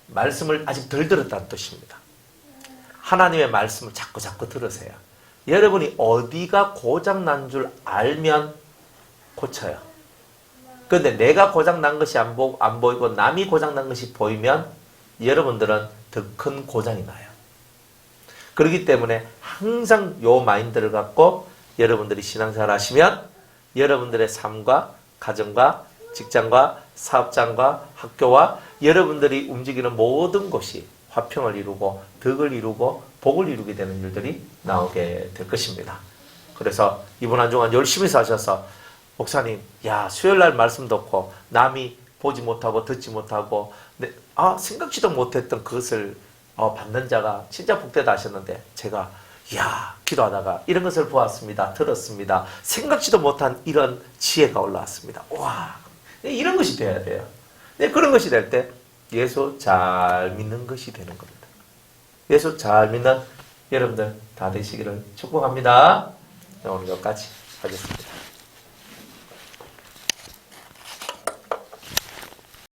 말씀을 아직 덜 들었다는 뜻입니다. 하나님의 말씀을 자꾸 들으세요. 여러분이 어디가 고장난 줄 알면 고쳐요. 그런데 내가 고장난 것이 안 보이고 남이 고장난 것이 보이면 여러분들은 더 큰 고장이 나요. 그렇기 때문에 항상 요 마인드를 갖고 여러분들이 신앙생활 하시면 여러분들의 삶과 가정과 직장과 사업장과 학교와 여러분들이 움직이는 모든 곳이 화평을 이루고 덕을 이루고 복을 이루게 되는 일들이 나오게 될 것입니다. 그래서 이번 한 주간 열심히 사셔서 목사님, 야 수요일날 말씀 듣고 남이 보지 못하고 듣지 못하고 생각지도 못했던 그것을 받는 자가 진짜 복되다 하셨는데 제가 기도하다가 이런 것을 보았습니다. 들었습니다. 생각지도 못한 이런 지혜가 올라왔습니다. 와, 이런 것이 돼야 돼요. 그런 것이 될 때 예수 잘 믿는 것이 되는 겁니다. 예수 잘 믿는 여러분들 다 되시기를 축복합니다. 오늘 여기까지 하겠습니다.